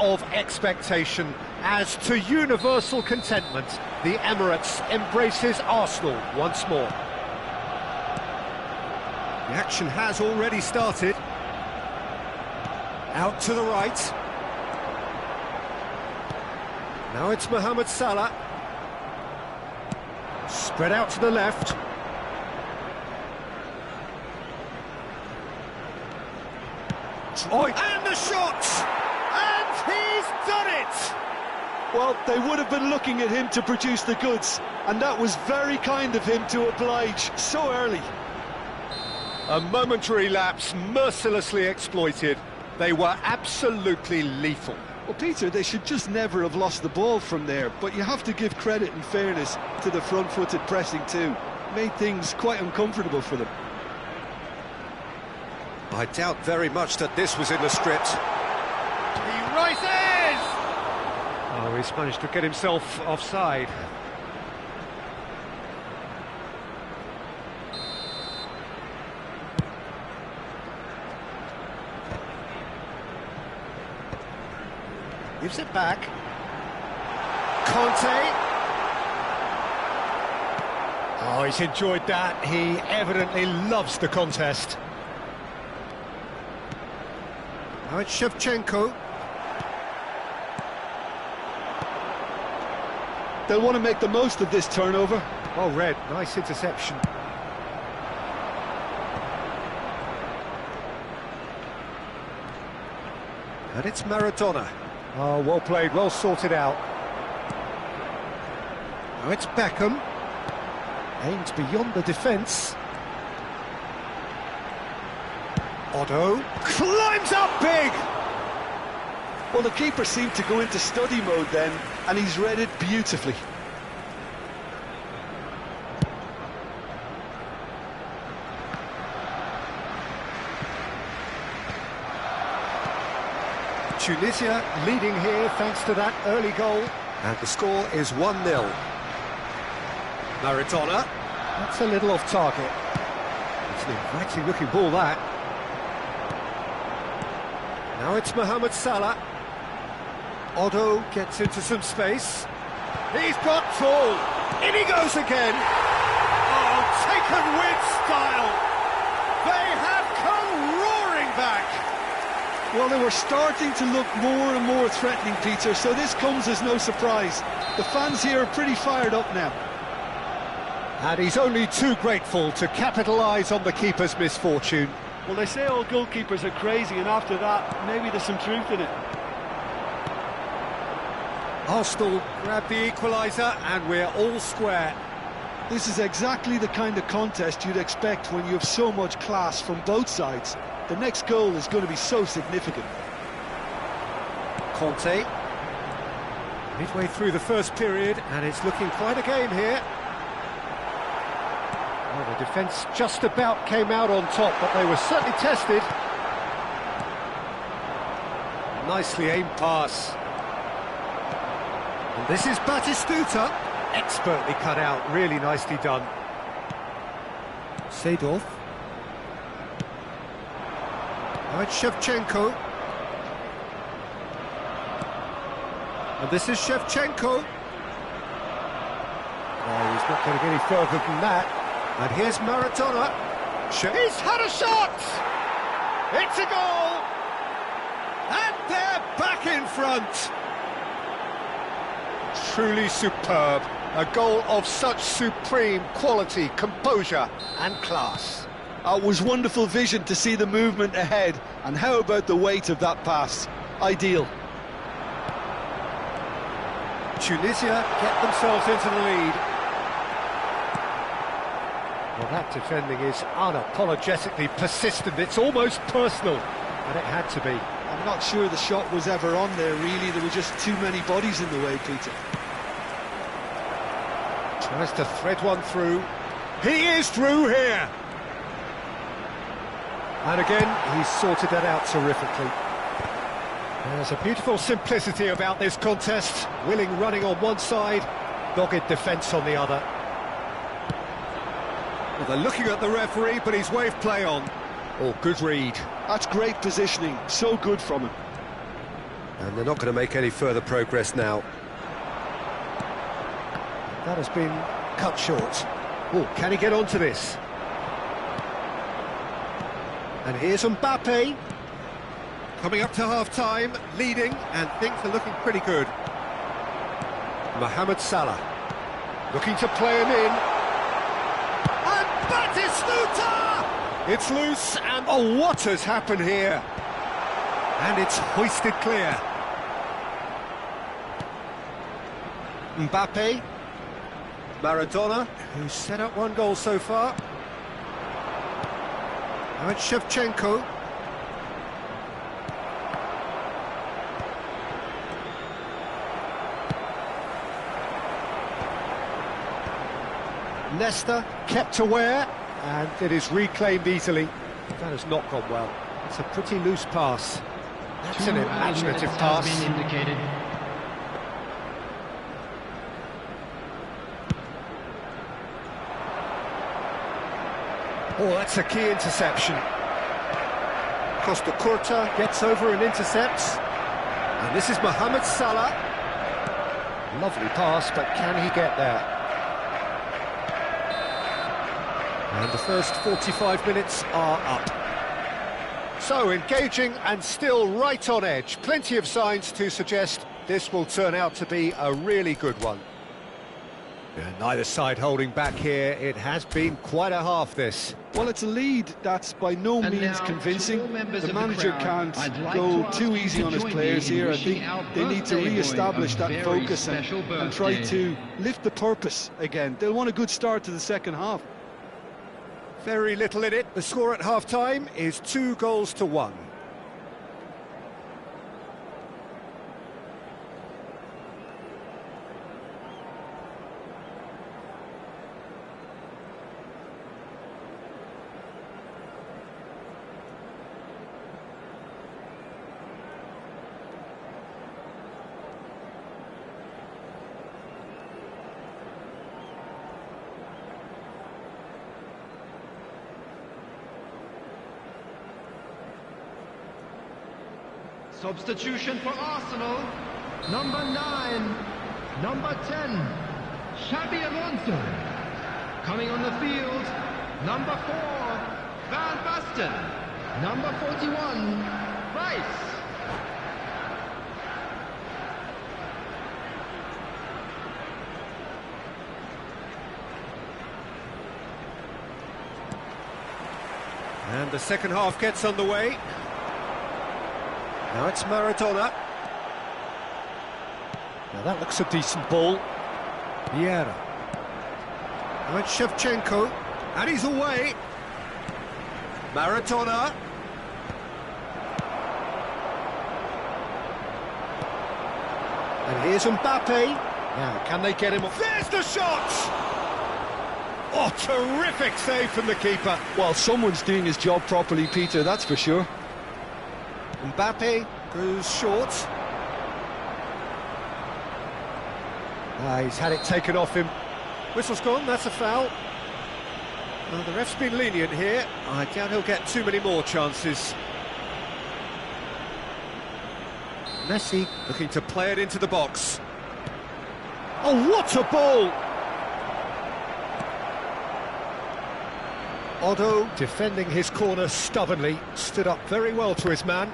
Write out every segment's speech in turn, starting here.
of expectation as to universal contentment. The Emirates embraces Arsenal once more. The action has already started. Out to the right. Now it's Mohamed Salah. Spread out to the left. Oh, and the shot! And he's done it! Well, they would have been looking at him to produce the goods, and that was very kind of him to oblige so early. A momentary lapse mercilessly exploited. They were absolutely lethal. Well, Peter, they should just never have lost the ball from there, but you have to give credit and fairness to the front-footed pressing too. Made things quite uncomfortable for them. I doubt very much that this was in the script. He rises! Oh, he's managed to get himself offside. Gives it back. Conte. Oh, he's enjoyed that. He evidently loves the contest. Now it's Shevchenko. They'll want to make the most of this turnover. Well read, nice interception. And it's Maradona. Oh, well played, well sorted out. Now it's Beckham. Aims beyond the defence. Otto climbs up big! Well, the keeper seemed to go into study mode then, and he's read it beautifully. Tunisia leading here thanks to that early goal. And the score is 1-0. Maradona. That's a little off target. It's an inviting looking ball, that. Now it's Mohamed Salah. Otto gets into some space. He's got tall. In he goes again. Oh, taken with style. They have come roaring back. Well, they were starting to look more and more threatening, Peter, so this comes as no surprise. The fans here are pretty fired up now. And he's only too grateful to capitalise on the keeper's misfortune. Well, they say all goalkeepers are crazy, and after that, maybe there's some truth in it. Arsenal grab the equaliser, and we're all square. This is exactly the kind of contest you'd expect when you have so much class from both sides. The next goal is going to be so significant. Conte. Midway through the first period, and it's looking quite a game here. Well, the defence just about came out on top, but they were certainly tested. Nicely aimed pass. And this is Batistuta. Expertly cut out, really nicely done. Seedorf. Now it's Shevchenko. And this is Shevchenko. Oh, he's not going to get any further than that. And here's Maradona. He's had a shot! It's a goal! And they're back in front! Truly superb. A goal of such supreme quality, composure and class. It was wonderful vision to see the movement ahead. And how about the weight of that pass? Ideal. Tunisia get themselves into the lead. Well, that defending is unapologetically persistent. It's almost personal, and it had to be. I'm not sure the shot was ever on there, really. There were just too many bodies in the way, Peter. Tries to thread one through. He is through here! And again, he's sorted that out terrifically. There's a beautiful simplicity about this contest. Willing running on one side, dogged defence on the other. Well, they're looking at the referee, but he's waved play on. Oh, good read. That's great positioning, so good from him. And they're not going to make any further progress now. That has been cut short. Oh, can he get onto this? And here's Mbappe. Coming up to half-time, leading, and things are looking pretty good. Mohamed Salah, looking to play him in. And Batistuta! It's loose, and oh, what has happened here? And it's hoisted clear. Mbappe. Maradona, who's set up one goal so far. Now it's Shevchenko. Nesta kept aware, and it is reclaimed easily. That has not gone well. It's a pretty loose pass. That's an imaginative pass. Oh, that's a key interception. Costa Curta gets over and intercepts. And this is Mohamed Salah. Lovely pass, but can he get there? And the first 45 minutes are up. So, engaging and still right on edge. Plenty of signs to suggest this will turn out to be a really good one. And neither side holding back here. It has been quite a half, this. Well, it's a lead that's by no means convincing. The manager can't go too easy on his players here. I think they need to re-establish that focus and try to lift the purpose again. They'll want a good start to the second half. Very little in it. The score at half-time is 2-1. Substitution for Arsenal, number 9, number 10, Xabi Alonso. Coming on the field, number 4, Van Basten, number 41, Rice. And the second half gets underway. Now it's Maradona. Now that looks a decent ball. Vieira. Now it's Shevchenko. And he's away. Maradona. And here's Mbappe. Now, can they get him off? There's the shot! Oh, terrific save from the keeper. Well, someone's doing his job properly, Peter, that's for sure. Mbappe goes short. He's had it taken off him. Whistle's gone, that's a foul. Well, the ref's been lenient here. I doubt he'll get too many more chances. Messi looking to play it into the box. Oh, what a ball! Otto, defending his corner stubbornly, stood up very well to his man.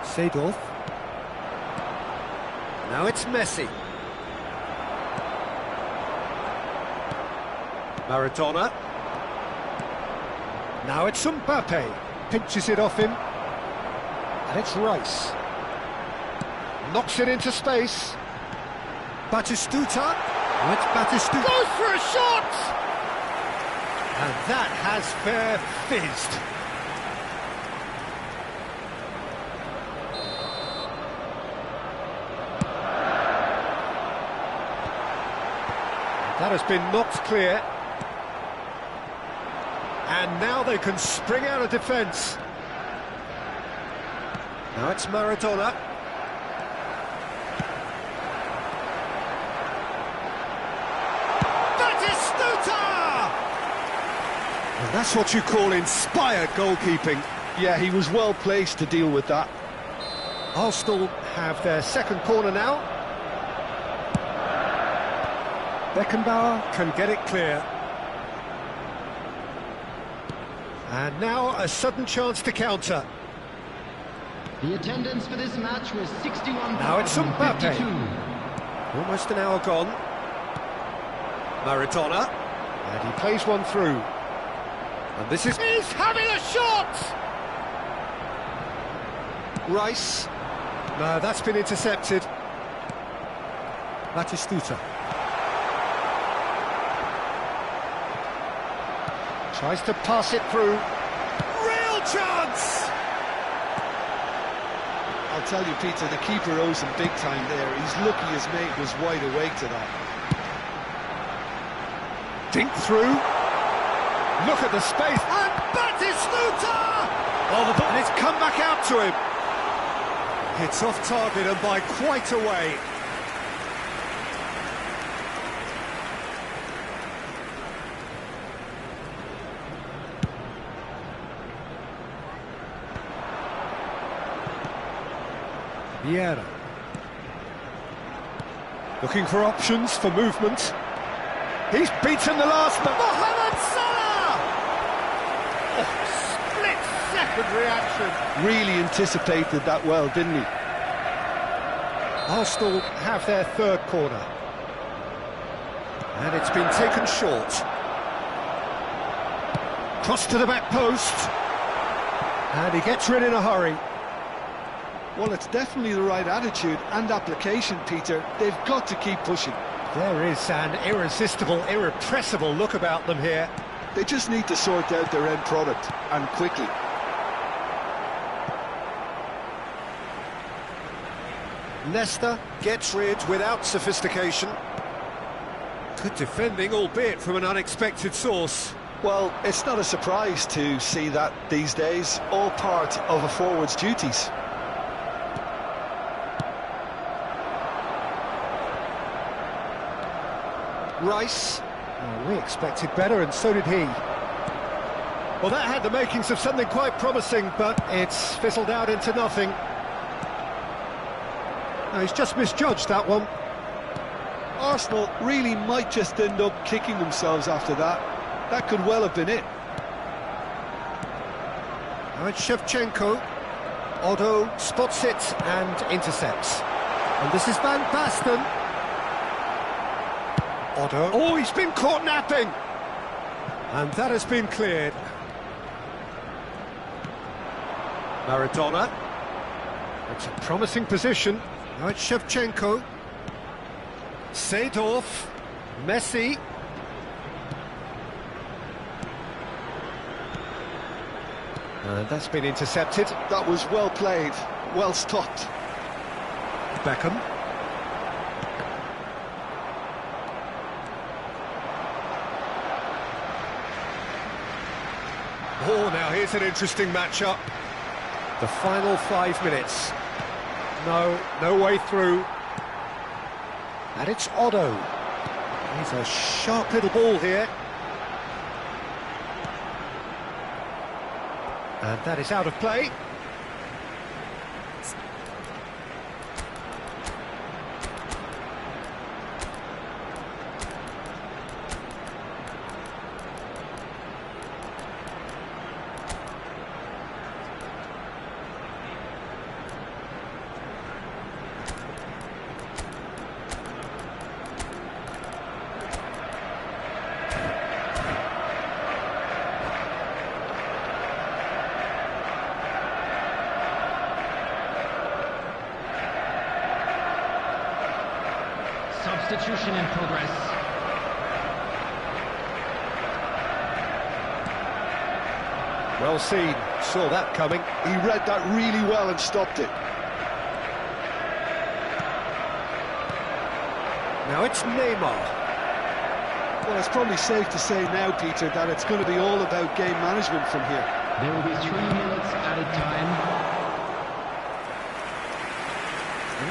Seedorf. Now it's Messi. Maradona. Now it's Mbappe. Pinches it off him. And it's Rice. Knocks it into space. Batistuta. Now it's Batistuta. Goes for a shot! And that has fair fizzed. That has been knocked clear. And now they can spring out of defence. Now it's Maradona. Batistuta! And that's what you call inspired goalkeeping. Yeah, he was well placed to deal with that. Arsenal have their second corner now. Beckenbauer can get it clear. And now a sudden chance to counter. The attendance for this match was 61. Now it's Mbappe. Almost an hour gone. Maradona. And he plays one through. And this is... He's having a shot! Rice. No, that's been intercepted. Batistuta. Tries to pass it through. Real chance! I'll tell you, Peter, the keeper owes him big time there. He's lucky his mate was wide awake to that. Dink through. Look at the space. And Batistuta! Oh, the ball. And it's come back out to him. It's off target and by quite a way. Vieira. Looking for options for movement. He's beaten the last man. Mohamed Salah! Oh, split-second reaction. Really anticipated that well, didn't he? Arsenal have their third corner. And it's been taken short. Cross to the back post. And he gets rid in a hurry. Well, it's definitely the right attitude and application, Peter. They've got to keep pushing. There is an irresistible, irrepressible look about them here. They just need to sort out their end product, and quickly. Leicester gets rid without sophistication. Good defending, albeit from an unexpected source. Well, it's not a surprise to see that these days, all part of a forward's duties. Rice. Well, we expected better, and so did he. Well, that had the makings of something quite promising, but it's fizzled out into nothing. No, he's just misjudged that one. Arsenal really might just end up kicking themselves after that. That could well have been it. Now it's Shevchenko. Otto spots it and intercepts. And this is Van Basten. Otto. Oh, he's been caught napping! And that has been cleared. Maradona. It's a promising position. Now it's Shevchenko. Seedorf. Messi. And that's been intercepted. That was well played, well stopped. Beckham. Oh, now here's an interesting matchup. The final 5 minutes. No way through. And it's Otto. He's a sharp little ball here. And that is out of play. Substitution in progress. Well seen, saw that coming. He read that really well and stopped it. Now it's Neymar. Well, it's probably safe to say now, Peter, that it's going to be all about game management from here. There will be 3 minutes added time.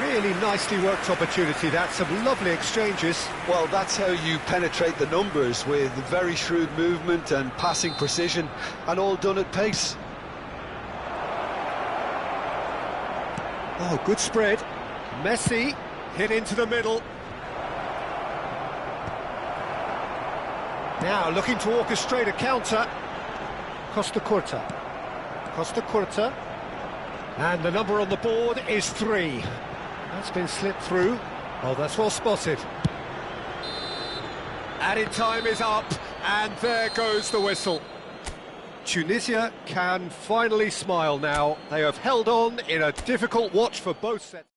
Really nicely worked opportunity, that's some lovely exchanges. Well, that's how you penetrate the numbers, with very shrewd movement and passing precision, and all done at pace. Oh, good spread. Messi hit into the middle. Now looking to orchestrate a counter. Costa Curta. And the number on the board is 3. That's been slipped through. Oh, that's well spotted. Added time is up, and there goes the whistle. Tunisia can finally smile now. They have held on in a difficult watch for both sets.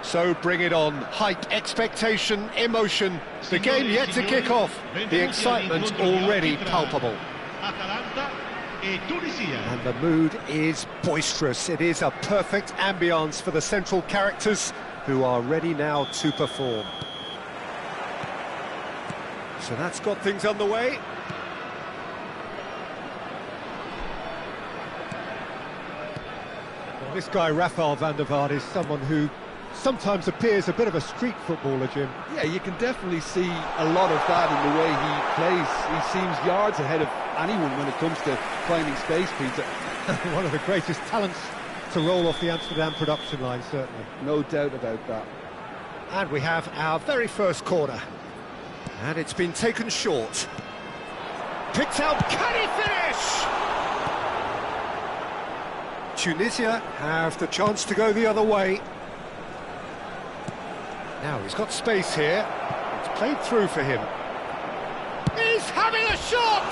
So bring it on. Hype, expectation, emotion. The game yet to kick off. The excitement already palpable. And the mood is boisterous. It is a perfect ambience for the central characters who are ready now to perform. So that's got things underway. Well, this guy, Rafael van der Vaart, is someone who sometimes appears a bit of a street footballer, Jim. Yeah, you can definitely see a lot of that in the way he plays. He seems yards ahead of anyone when it comes to finding space, Peter. One of the greatest talents to roll off the Amsterdam production line, certainly. No doubt about that. And we have our very first corner. And it's been taken short. Picked out, can he finish? Tunisia have the chance to go the other way. Now he's got space here. It's played through for him. He's having a shot!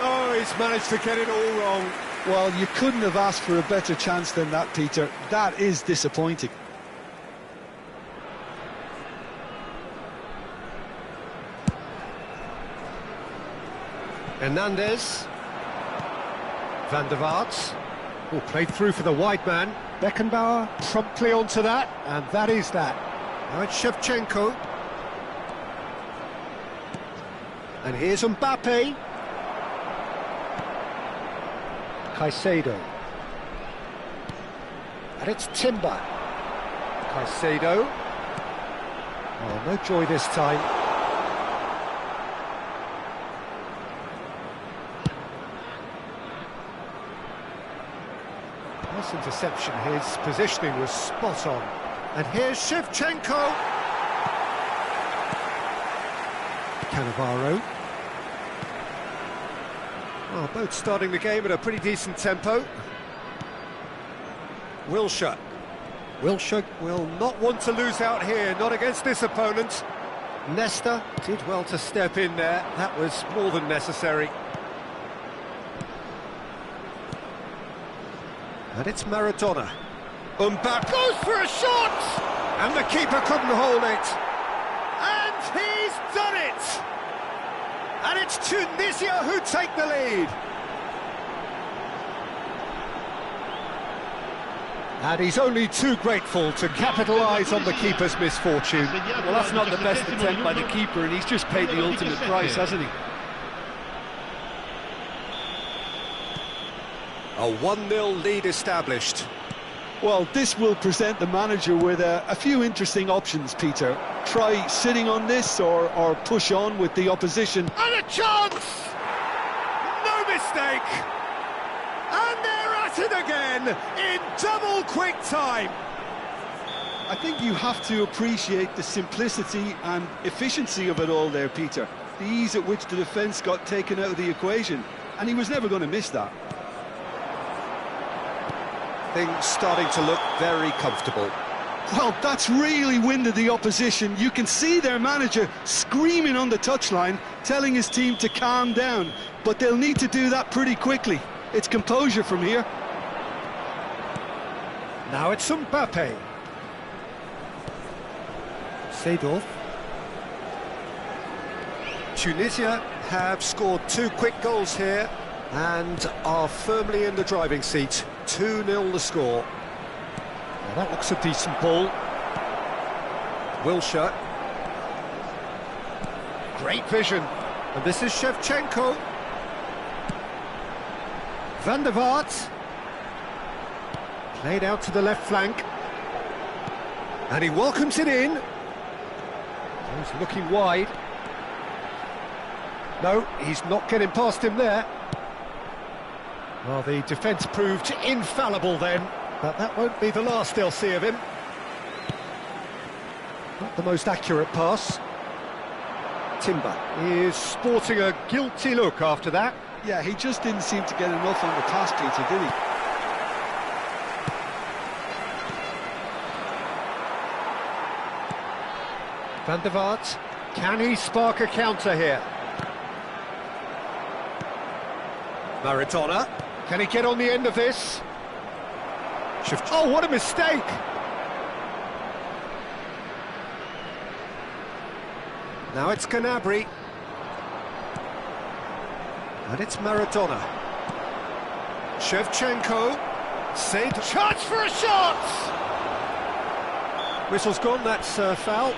Oh, he's managed to get it all wrong. Well, you couldn't have asked for a better chance than that, Peter. That is disappointing. Hernandez. Van der Vaart. Oh, played through for the wide man. Beckenbauer promptly onto that, and that is that. Now it's Shevchenko. And here's Mbappe. Caicedo. And it's Timber. Caicedo. Oh, no joy this time. Nice interception. His positioning was spot on. And here's Shevchenko. Cannavaro. Oh, both starting the game at a pretty decent tempo. Wilshere. Wilshere will not want to lose out here, not against this opponent. Nesta did well to step in there. That was more than necessary. And it's Maradona. Mbappe goes for a shot! And the keeper couldn't hold it. And he's done it! And it's Tunisia who take the lead. And he's only too grateful to capitalise on the keeper's misfortune. Well, that's not the best attempt by the keeper, and he's just paid the ultimate price, hasn't he? A 1-0 lead established. Well, this will present the manager with a few interesting options, Peter. Try sitting on this or push on with the opposition. And a chance! No mistake! And they're at it again in double quick time. I think you have to appreciate the simplicity and efficiency of it all there, Peter. The ease at which the defence got taken out of the equation, and he was never going to miss that. Things starting to look very comfortable. Well, that's really winded the opposition. You can see their manager screaming on the touchline, telling his team to calm down. But they'll need to do that pretty quickly. It's composure from here. Now it's Mbappe. Seedorf. Tunisia have scored 2 quick goals here and are firmly in the driving seat. 2-0 the score. Now that looks a decent ball. Wilshere. Great vision. And this is Shevchenko. Van der Vaart. Played out to the left flank. And he welcomes it in. He's looking wide. No, he's not getting past him there. Well, the defence proved infallible then, but that won't be the last they'll see of him. Not the most accurate pass. Timber is sporting a guilty look after that. Yeah, he just didn't seem to get enough on the pass, Peter, did he? Van der Vaart, can he spark a counter here? Maradona, can he get on the end of this? Oh, what a mistake! Now it's Gnabry. And it's Maradona. Shevchenko. Saint. Chance for a shot! Whistle's gone, that's foul.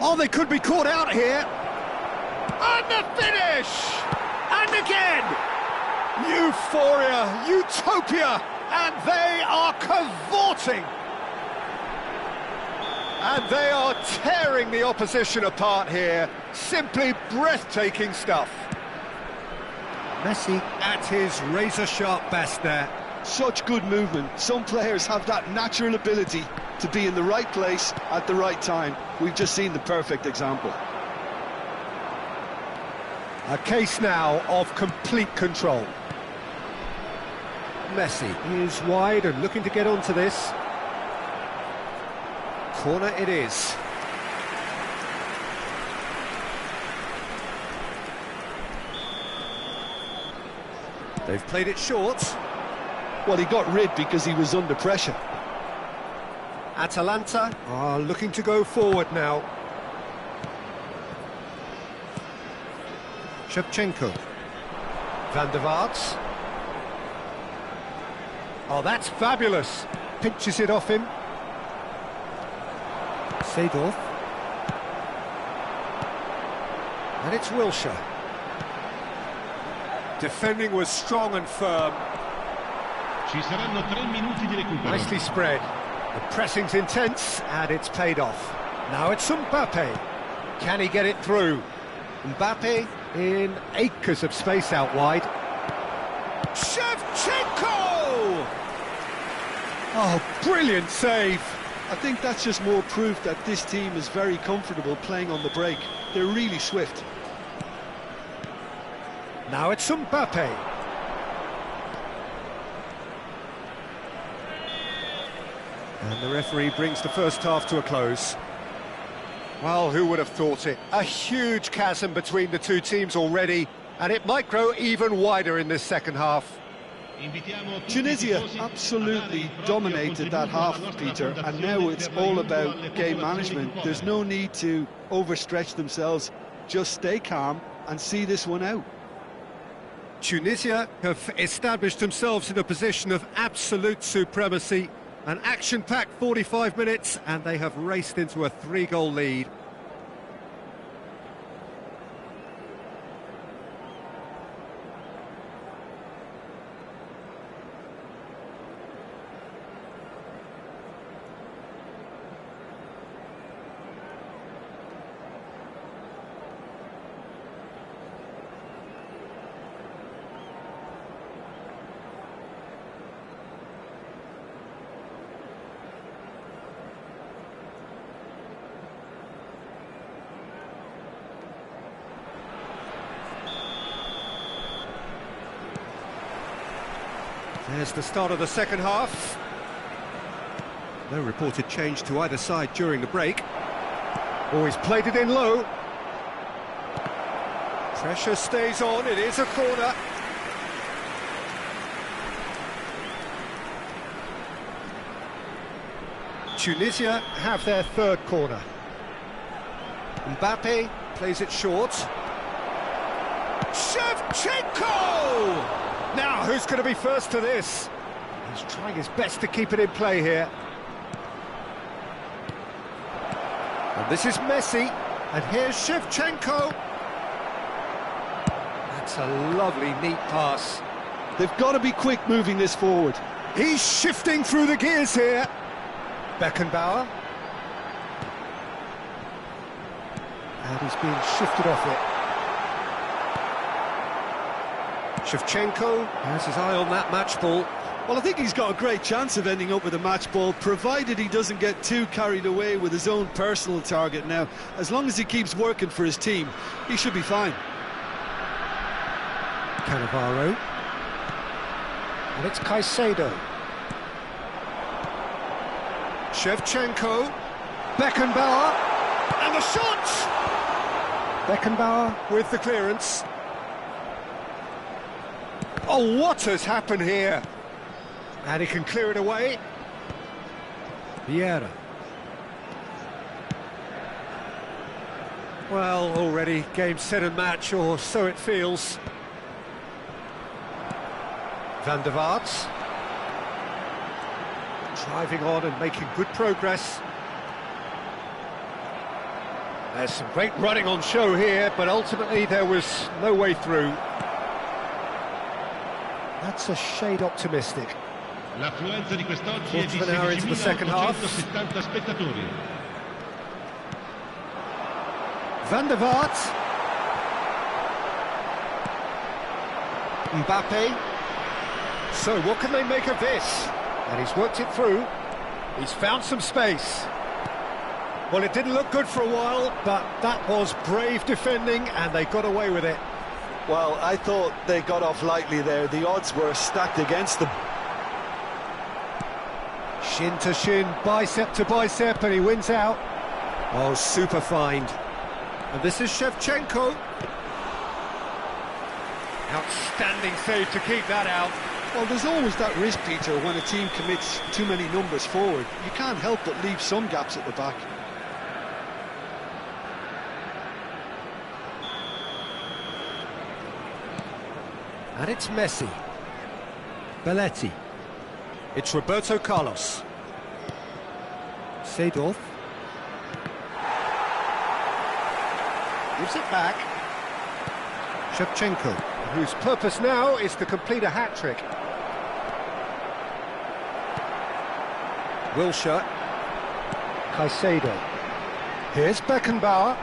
Oh, they could be caught out here. And the finish! And again! Euphoria, utopia, and they are cavorting. And they are tearing the opposition apart here. Simply breathtaking stuff. Messi at his razor-sharp best there. Such good movement. Some players have that natural ability to be in the right place at the right time. We've just seen the perfect example. A case now of complete control. Messi is wide and looking to get onto this. Corner it is. They've played it short. Well, he got rid because he was under pressure. Atalanta are looking to go forward now. Shevchenko. Van der Vaart. Oh, that's fabulous. Pinches it off him. Seedorf. And it's Wilshere. Defending was strong and firm. Ci saranno 3 minuti di recupero. Nicely spread. The pressing's intense, and it's paid off. Now it's Mbappe. Can he get it through? Mbappe in acres of space out wide. Shevchenko! Oh, brilliant save. I think that's just more proof that this team is very comfortable playing on the break. They're really swift. Now it's Mbappe. And the referee brings the first half to a close. Well, who would have thought it? A huge chasm between the two teams already, and it might grow even wider in this second half. Tunisia absolutely dominated that half, Peter, and now it's all about game management. There's no need to overstretch themselves. Just stay calm and see this one out. Tunisia have established themselves in a position of absolute supremacy. An action-packed 45 minutes, and they have raced into a 3-goal lead. There's the start of the second half. No reported change to either side during the break. Oh, he's played it in low. Pressure stays on, it is a corner. Tunisia have their third corner. Mbappe plays it short. Shevchenko! Now, who's going to be first to this? He's trying his best to keep it in play here. And this is Messi. And here's Shevchenko. That's a lovely, neat pass. They've got to be quick moving this forward. He's shifting through the gears here. Beckenbauer. And he's being shifted off it. Shevchenko has his eye on that match ball. Well, I think he's got a great chance of ending up with a match ball, provided he doesn't get too carried away with his own personal target now. As long as he keeps working for his team, he should be fine. Cannavaro. And it's Caicedo. Shevchenko. Beckenbauer. And the shot! Beckenbauer with the clearance. Oh, what has happened here? And he can clear it away. Vieira. Well, already game, set and match, or so it feels. Van der Vaart. Driving on and making good progress. There's some great running on show here, but ultimately there was no way through. That's a shade optimistic. L'affluenza di quest'oggi è Quarter di of an hour into the second half. 16.870 spettatori. Van der Vaart. Mbappe. So what can they make of this? And he's worked it through. He's found some space. Well, it didn't look good for a while, but that was brave defending, and they got away with it. Well, I thought they got off lightly there. The odds were stacked against them. Shin to shin, bicep to bicep, and he wins out. Oh, super find. And this is Shevchenko. Outstanding save to keep that out. Well, there's always that risk, Peter, when a team commits too many numbers forward. You can't help but leave some gaps at the back. And it's Messi. Belletti. It's Roberto Carlos. Seedorf. Gives it back. Shevchenko, whose purpose now is to complete a hat-trick. Wilshere. Caicedo. Here's Beckenbauer.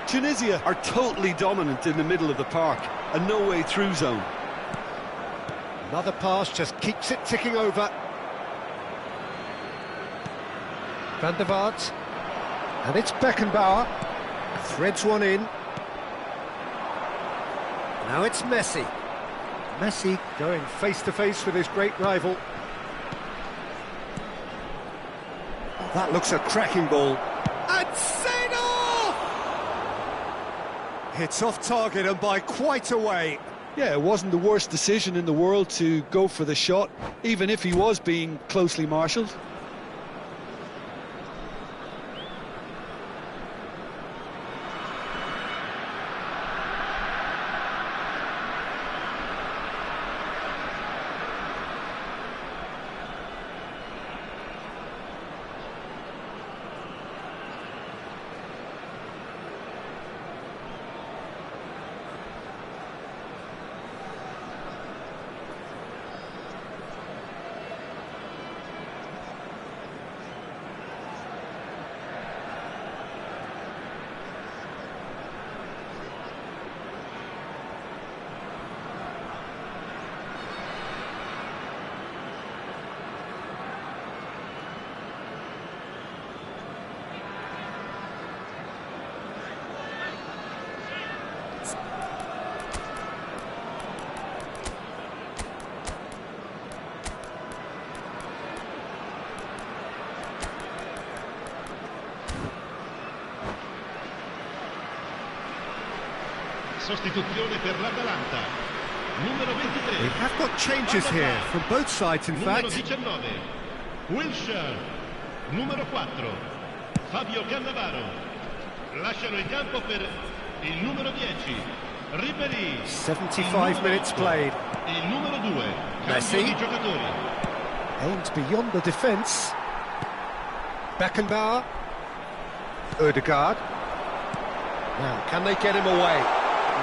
Tunisia are totally dominant in the middle of the park, a no-way through zone. Another pass just keeps it ticking over. Van der Vaart. And it's Beckenbauer. Threads one in. Now it's Messi. Messi going face-to-face with his great rival. Oh, that looks a cracking ball. And Seedorf! It's off target and by quite a way. Yeah, it wasn't the worst decision in the world to go for the shot, even if he was being closely marshalled. Sostituzione per l'Atalanta. Numero 23. We have got changes here from both sides, in Numero fact. 19. Wilshere. Numero 4. Fabio Cannavaro. Lasciano il campo per il numero 10. Ribéry. 75 minutes played. Il numero 2. Messi. Cambio di giocatori. Aimed beyond the defence. Beckenbauer. Odegaard. Now, can they get him away?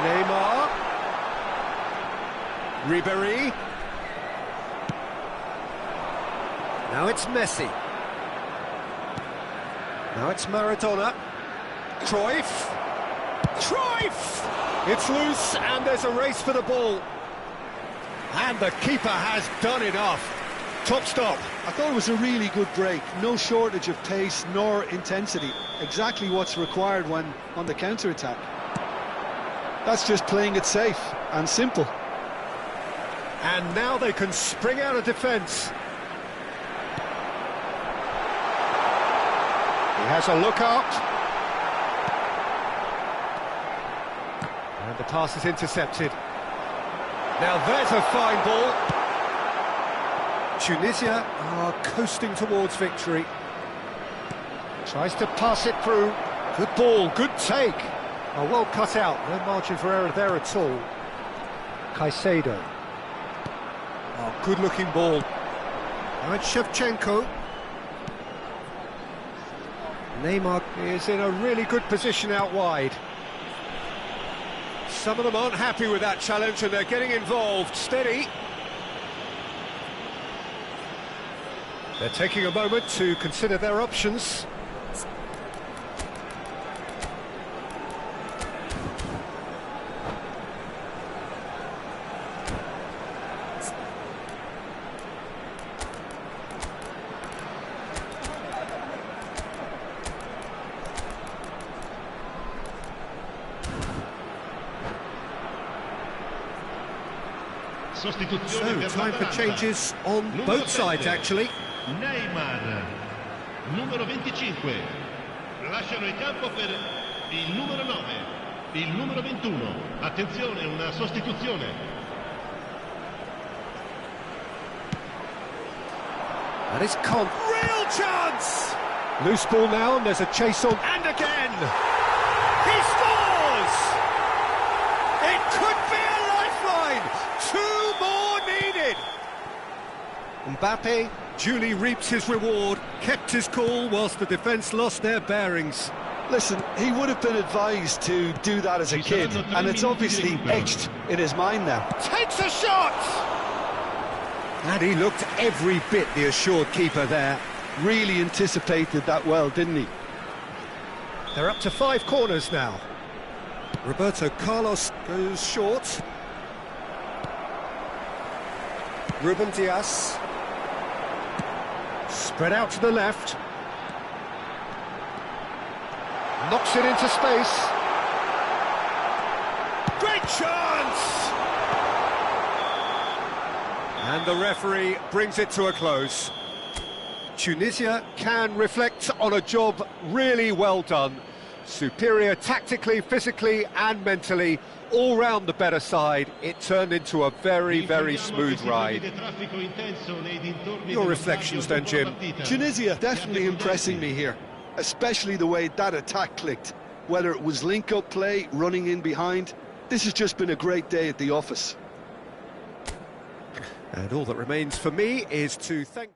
Neymar. Ribéry. Now it's Messi. Now it's Maradona. Cruyff. Cruyff! It's loose and there's a race for the ball. And the keeper has done enough. Top stop. I thought it was a really good break. No shortage of pace nor intensity. Exactly what's required when on the counter-attack. That's just playing it safe and simple. And now they can spring out of defence. He has a look up. And the pass is intercepted. Now there's a fine ball. Tunisia are coasting towards victory. Tries to pass it through. Good ball, good take. Oh, well cut out, no margin for error there at all. Caicedo. Oh, good-looking ball. Now it's Shevchenko. Neymar is in a really good position out wide. Some of them aren't happy with that challenge and they're getting involved. Steady. They're taking a moment to consider their options. So, time for changes on both sides, actually. Neymar, numero 25, lasciano il campo per il numero 9, il numero 21. Attenzione, una sostituzione. That is Con. Real chance! Loose ball now, and there's a chase on. And again! He scores! It could be a lifeline! Two more needed! Mbappe duly reaps his reward, kept his cool whilst the defence lost their bearings. Listen, he would have been advised to do that as a kid, and it's obviously etched in his mind now. Takes a shot! And he looked every bit the assured keeper there. Really anticipated that well, didn't he? They're up to 5 corners now. Roberto Carlos goes short. Ruben Dias. Spread out to the left. Knocks it into space. Great chance! And the referee brings it to a close. Tunisia can reflect on a job really well done. Superior tactically, physically and mentally. All round the better side. It turned into a very, very smooth ride. Your reflections then, Jim? Tunisia definitely impressing me here, especially the way that attack clicked. Whether it was link-up play, running in behind, this has just been a great day at the office. And all that remains for me is to thank...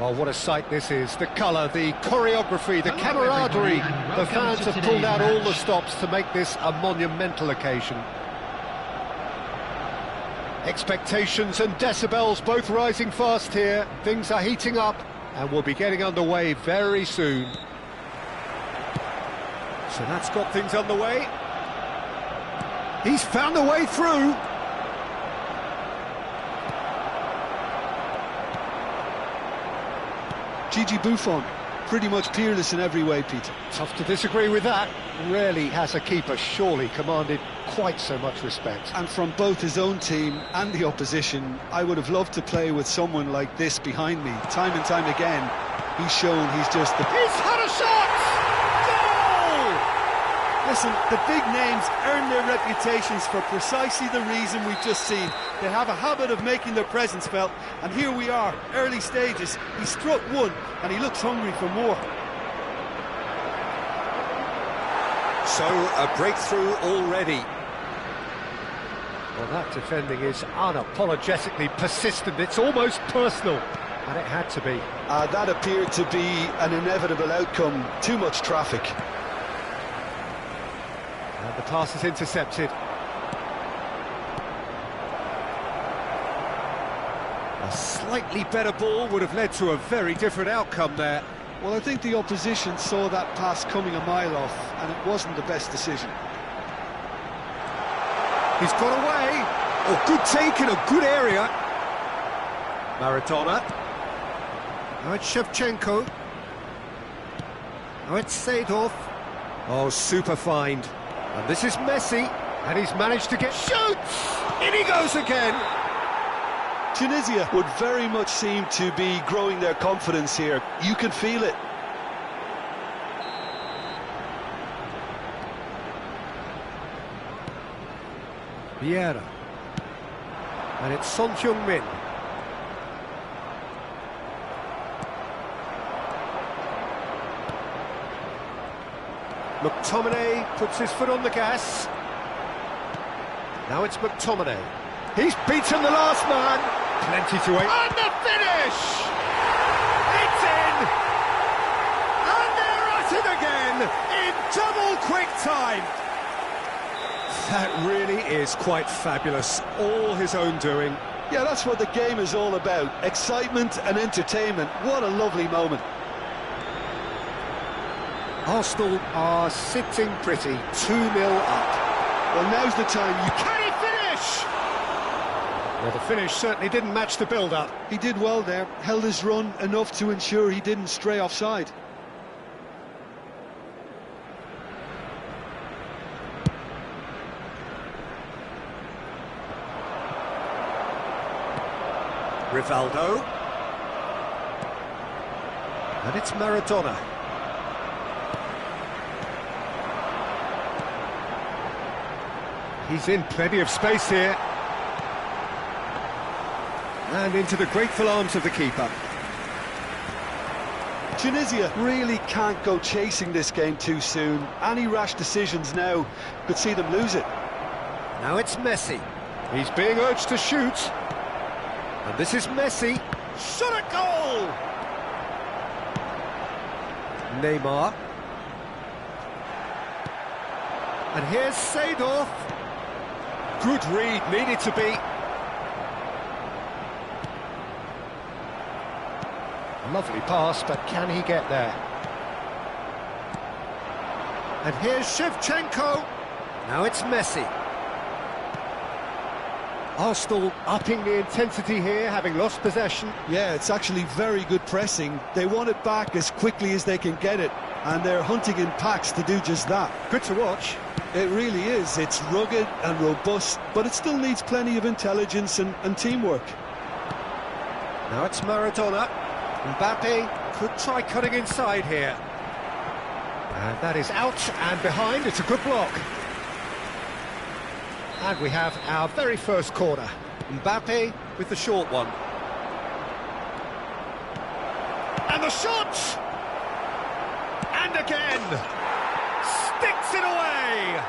Well, what a sight this is. The colour, the choreography, the camaraderie. The fans have pulled out all the stops to make this a monumental occasion. Expectations and decibels both rising fast here. Things are heating up and we'll be getting underway very soon. So that's got things underway. He's found a way through. Gigi Buffon, pretty much peerless in every way, Peter. Tough to disagree with that. Rarely has a keeper surely commanded quite so much respect. And from both his own team and the opposition, I would have loved to play with someone like this behind me. Time and time again, he's shown he's just the... He's had a shot! Goal! Listen, the big names earn their reputations for precisely the reason we've just seen. They have a habit of making their presence felt, and here we are, early stages. He struck one, and he looks hungry for more. So, a breakthrough already. Well, that defending is unapologetically persistent. It's almost personal, and it had to be. That appeared to be an inevitable outcome. Too much traffic. And the pass is intercepted. A slightly better ball would have led to a very different outcome there. Well, I think the opposition saw that pass coming a mile off, and it wasn't the best decision. He's got away. Oh, good take in a good area. Maradona. Now it's Shevchenko. Now it's Seedorf. Oh, super find. And this is Messi. And he's managed to get... Shoots! In he goes again. Tunisia would very much seem to be growing their confidence here. You can feel it. Vieira. And it's Son Heung-min. McTominay puts his foot on the gas. Now it's McTominay. He's beaten the last man. Plenty to wait. And the finish! It's in! And they're at it again in double quick time. That really is quite fabulous. All his own doing. Yeah, that's what the game is all about. Excitement and entertainment. What a lovely moment. Arsenal are sitting pretty, 2-0 up. Well, now's the time. Can he finish? Well, the finish certainly didn't match the build-up. He did well there, held his run enough to ensure he didn't stray offside. Rivaldo. And it's Maradona. He's in plenty of space here. And into the grateful arms of the keeper. Tunisia really can't go chasing this game too soon. Any rash decisions now could see them lose it. Now it's Messi. He's being urged to shoot. And this is Messi. Shot at goal! Neymar. And here's Seedorf. Good read, needed to be. Lovely pass, but can he get there? And here's Shevchenko. Now it's Messi. Arsenal upping the intensity here, having lost possession. Yeah, it's actually very good pressing. They want it back as quickly as they can get it, and they're hunting in packs to do just that. Good to watch. It really is. It's rugged and robust, but it still needs plenty of intelligence and teamwork. Now it's Maradona. Mbappe could try cutting inside here. And that is out and behind. It's a good block. And we have our very first corner. Mbappe with the short one. And the shot! And again! Sticks it away!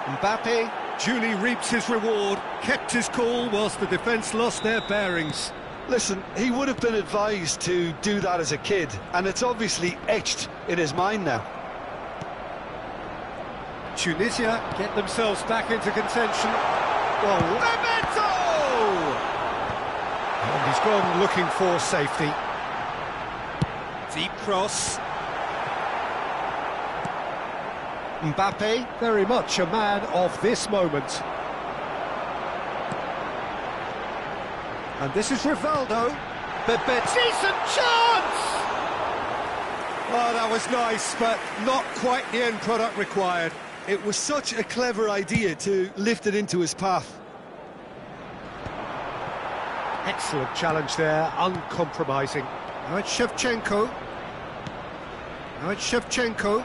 Mbappe duly reaps his reward, kept his cool whilst the defence lost their bearings. Listen, he would have been advised to do that as a kid, and it's obviously etched in his mind now. Tunisia get themselves back into contention. Well, Memento! And he's gone looking for safety. Deep cross. Mbappe, very much a man of this moment. And this is Rivaldo. Decent chance! Oh, that was nice, but not quite the end product required. It was such a clever idea to lift it into his path. Excellent challenge there, uncompromising. Now it's Shevchenko. Now it's Shevchenko.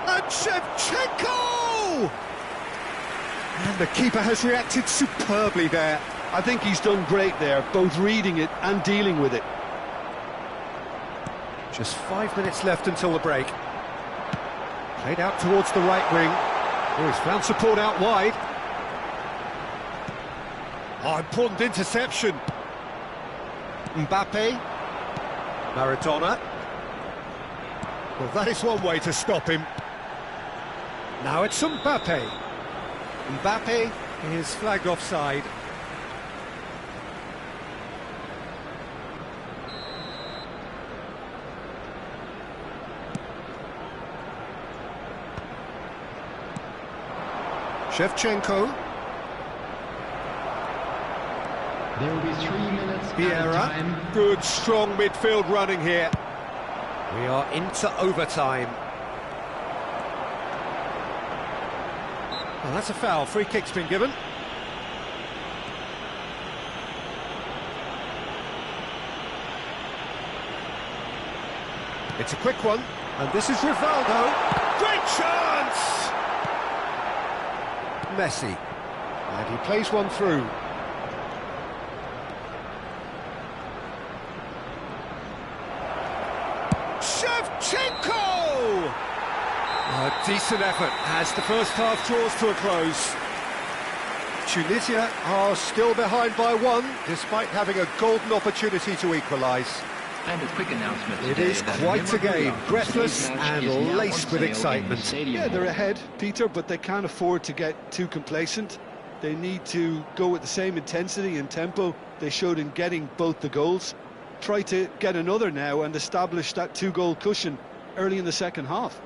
And Shevchenko! And the keeper has reacted superbly there. I think he's done great there, both reading it and dealing with it. Just 5 minutes left until the break. Played out towards the right wing. Oh, he's found support out wide. Oh, important interception. Mbappe. Maradona. Well, that is one way to stop him. Now it's Mbappe. Mbappe is flagged offside. Shevchenko. There will be 3 minutes at a Vieira. time. Good, strong midfield running here. We are into overtime. Well, that's a foul. Free kick's been given. It's a quick one, and this is Rivaldo. Great chance! Messi, and he plays one through. Shevchenko! A decent effort as the first half draws to a close. Tunisia are still behind by one, despite having a golden opportunity to equalise. And a quick announcement. It is quite a game, breathless and laced with excitement. Yeah, they're ahead, Peter, but they can't afford to get too complacent. They need to go with the same intensity and tempo they showed in getting both the goals. Try to get another now and establish that 2-goal cushion early in the second half.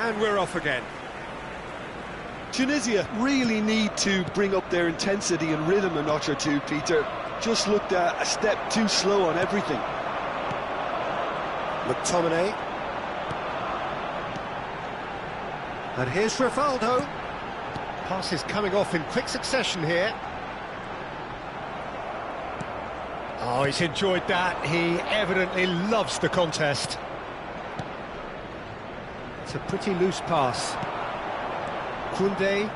And we're off again. Tunisia really need to bring up their intensity and rhythm a notch or two, Peter. Just looked a step too slow on everything. McTominay. And here's Rivaldo. Pass is coming off in quick succession here. Oh, he's enjoyed that. He evidently loves the contest. It's a pretty loose pass. Koundé.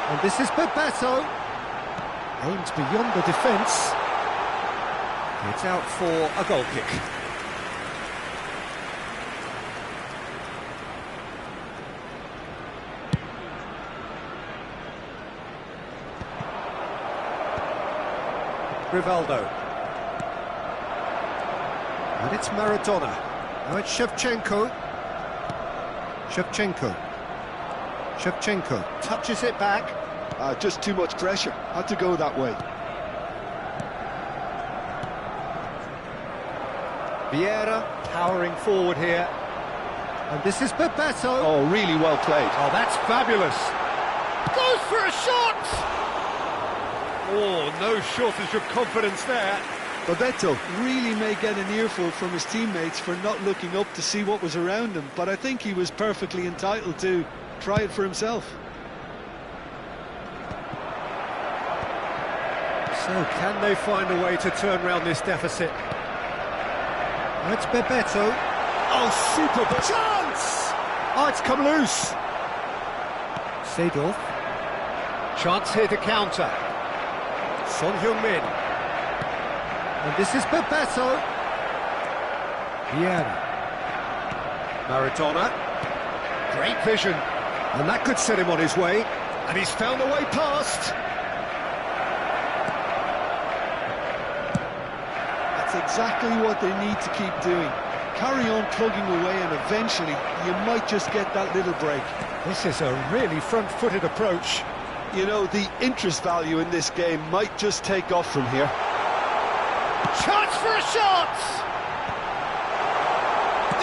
And this is Bebeto. Aimed beyond the defence. It's out for a goal kick. Rivaldo. And it's Maradona. Now it's Shevchenko. Shevchenko touches it back. Just too much pressure. Had to go that way. Vieira powering forward here. And this is Bebeto. Oh, really well played. Oh, that's fabulous. Goes for a shot! Oh, no shortage of confidence there. Bebeto really may get an earful from his teammates for not looking up to see what was around him, but I think he was perfectly entitled to try it for himself. So can they find a way to turn around this deficit? That's Bebeto. Oh, super chance! Oh, it's come loose. Seedorf. Chance here to counter. Son Heung-min. And this is Bebeto. Vieira. Maradona. Great vision. And that could set him on his way. And he's found a way past. That's exactly what they need to keep doing. Carry on plugging away and eventually you might just get that little break. This is a really front-footed approach. You know, the interest value in this game might just take off from here. Chance for a shot!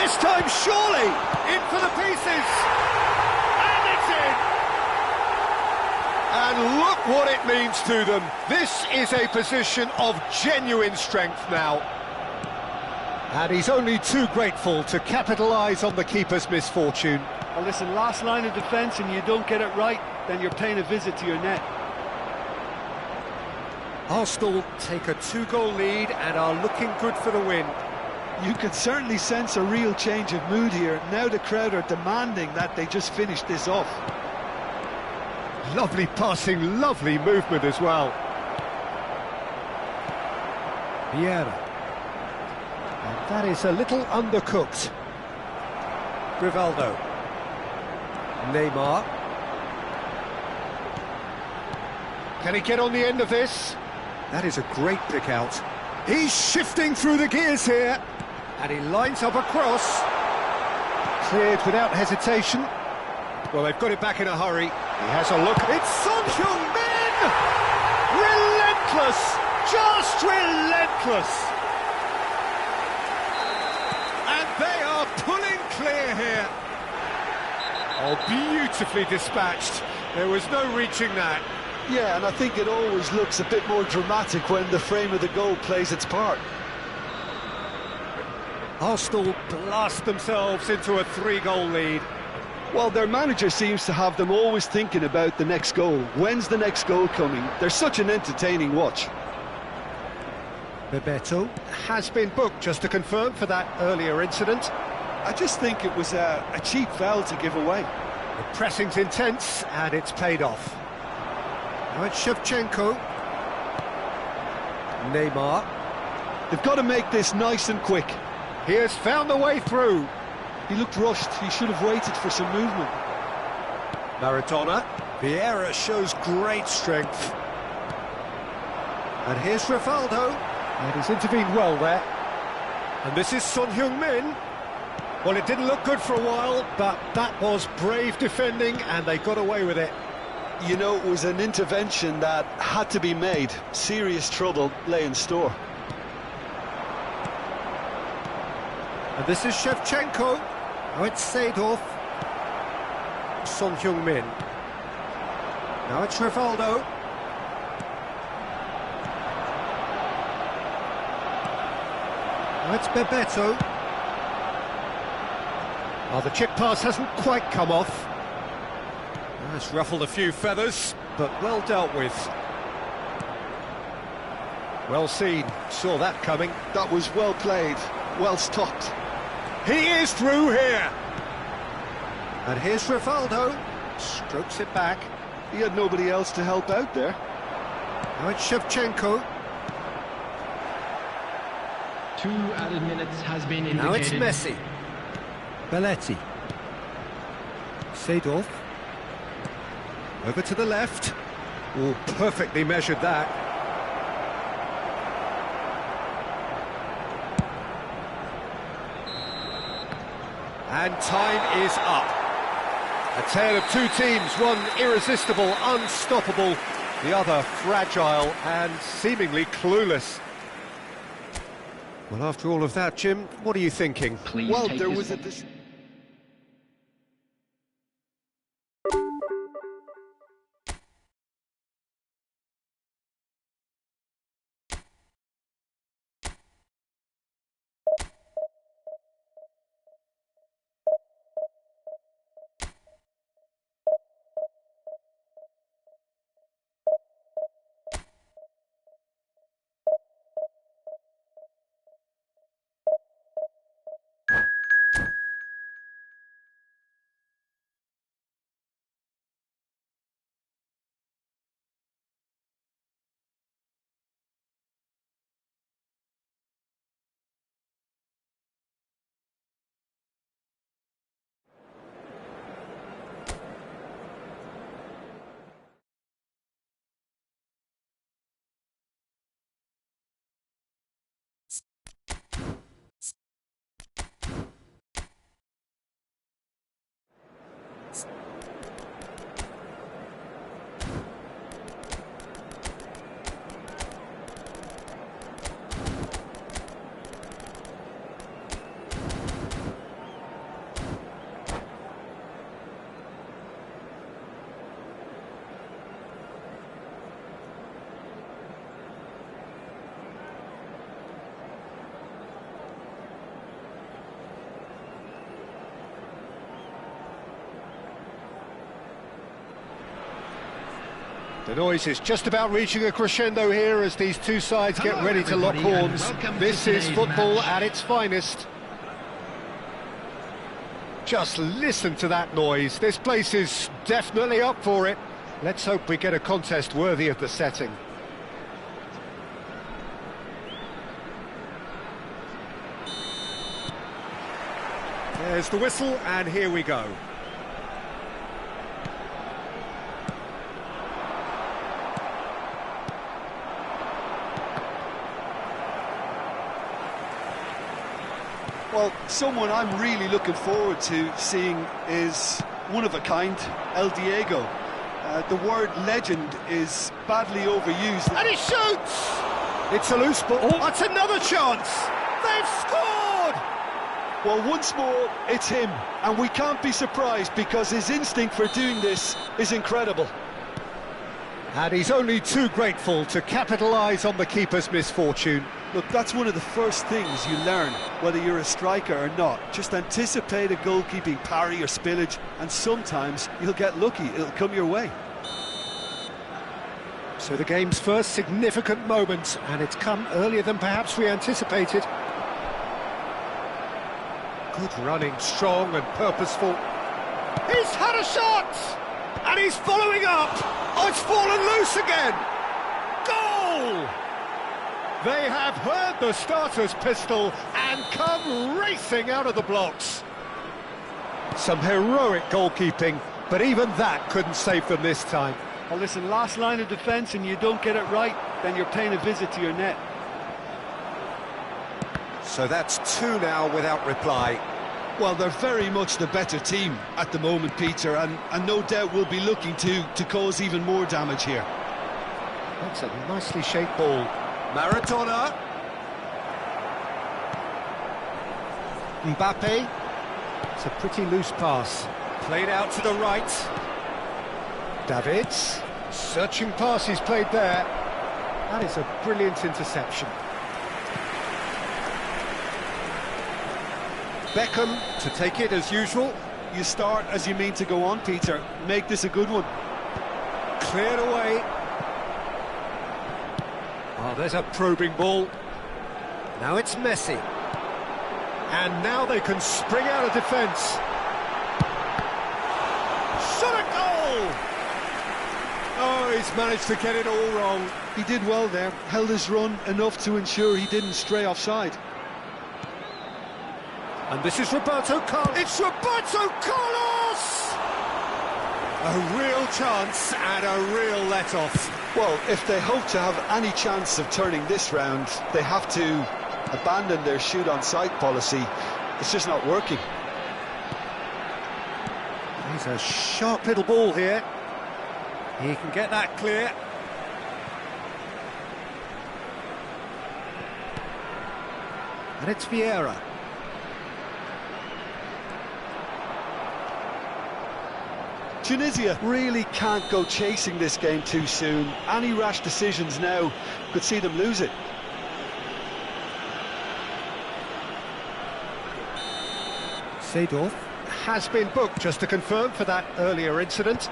This time, surely, in for the pieces! And it's in! And look what it means to them. This is a position of genuine strength now. And he's only too grateful to capitalise on the keeper's misfortune. Well, listen, last line of defence and you don't get it right, then you're paying a visit to your net. Arsenal take a 2-goal lead and are looking good for the win. You could certainly sense a real change of mood here. Now the crowd are demanding that they just finish this off. Lovely passing, lovely movement as well. Vieira. And that is a little undercooked. Rivaldo. Neymar. Can he get on the end of this? That is a great pick out. He's shifting through the gears here. And he lines up a cross. Cleared without hesitation. Well, they've got it back in a hurry. He has a look. It's Son Heung-min! Relentless! Just relentless! And they are pulling clear here. Oh, beautifully dispatched. There was no reaching that. Yeah, and I think it always looks a bit more dramatic when the frame of the goal plays its part. Arsenal blast themselves into a 3-goal lead. Well, their manager seems to have them always thinking about the next goal. When's the next goal coming? They're such an entertaining watch. Bebeto has been booked, just to confirm, for that earlier incident. I just think it was a cheap foul to give away. The pressing's intense, and it's paid off. Now it's Shevchenko. Neymar. They've got to make this nice and quick. He has found a way through. He looked rushed. He should have waited for some movement. Maradona. Vieira shows great strength. And here's Rivaldo. And he's intervened well there. And this is Son Heung-min. Well, it didn't look good for a while, but that was brave defending, and they got away with it. You know, it was an intervention that had to be made. Serious trouble lay in store. And this is Shevchenko. Now it's Seedorf. Son Heung-min. Now it's Rivaldo. Now it's Bebeto. Oh, the chip pass hasn't quite come off. That's ruffled a few feathers, but well dealt with. Well seen, saw that coming. That was well played, well stopped. He is through here. And here's Rivaldo. Strokes it back. He had nobody else to help out there. Now it's Shevchenko. 2 added minutes has been indicated. Now it's Messi. Belletti. Seedorf. Over to the left. Oh, perfectly measured that. And time is up. A tale of two teams, one irresistible, unstoppable, the other fragile and seemingly clueless. Well, after all of that, Jim, what are you thinking? Please well, take there this was a... The noise is just about reaching a crescendo here as these two sides get ready to lock horns. This is football at its finest. Just listen to that noise. This place is definitely up for it. Let's hope we get a contest worthy of the setting. There's the whistle, and here we go. Well, someone I'm really looking forward to seeing is one of a kind, El Diego. The word legend is badly overused. And he shoots! It's a loose ball. Oh, that's another chance! They've scored! Well, once more, it's him. And we can't be surprised because his instinct for doing this is incredible. And he's only too grateful to capitalise on the keeper's misfortune. Look, that's one of the first things you learn, whether you're a striker or not. Just anticipate a goalkeeping parry or spillage, and sometimes you'll get lucky, it'll come your way. So the game's first significant moment, and it's come earlier than perhaps we anticipated. Good running, strong and purposeful. He's had a shot! And he's following up! Oh, it's fallen loose again! Goal! They have heard the starter's pistol and come racing out of the blocks. Some heroic goalkeeping, but even that couldn't save them this time. Well, listen, last line of defence and you don't get it right, then you're paying a visit to your net. So that's two now without reply. Well, they're very much the better team at the moment, Peter, and no doubt will be looking to cause even more damage here. That's a nicely shaped ball. Maradona. Mbappe. It's a pretty loose pass. Played out to the right. Davids. Searching pass he's played there. That is a brilliant interception. Beckham to take it as usual. You start as you mean to go on, Peter. Make this a good one. Cleared away. Oh, there's a probing ball. Now it's Messi. And now they can spring out of defence. Shot a goal! Oh, he's managed to get it all wrong. He did well there, held his run enough to ensure he didn't stray offside. And this is Roberto Carlos. It's Roberto Carlos! A real chance and a real let-off. Well, if they hope to have any chance of turning this round, they have to abandon their shoot-on-sight policy. It's just not working. He's a sharp little ball here. He can get that clear. And it's Vieira. Tunisia really can't go chasing this game too soon. Any rash decisions now could see them lose it. Seedorf has been booked, just to confirm, for that earlier incident.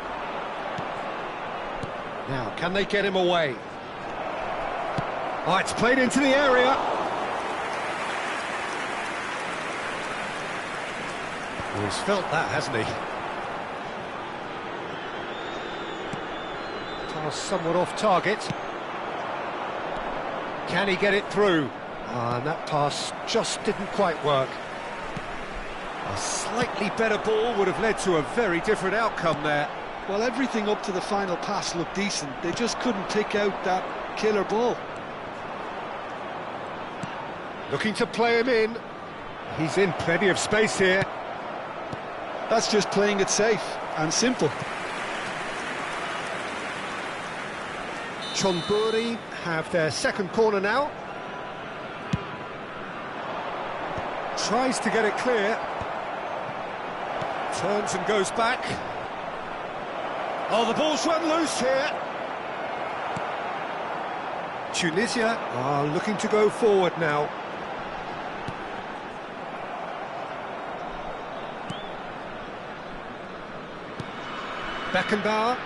Now, can they get him away? Oh, it's played into the area. Oh, he's felt that, hasn't he? Pass somewhat off target. Can he get it through? And that pass just didn't quite work. A slightly better ball would have led to a very different outcome there. Well, everything up to the final pass looked decent. They just couldn't pick out that killer ball. Looking to play him in. He's in plenty of space here. That's just playing it safe and simple. Chonburi have their second corner now. Tries to get it clear. Turns and goes back. Oh, the ball's run loose here. Tunisia are looking to go forward now. Beckenbauer.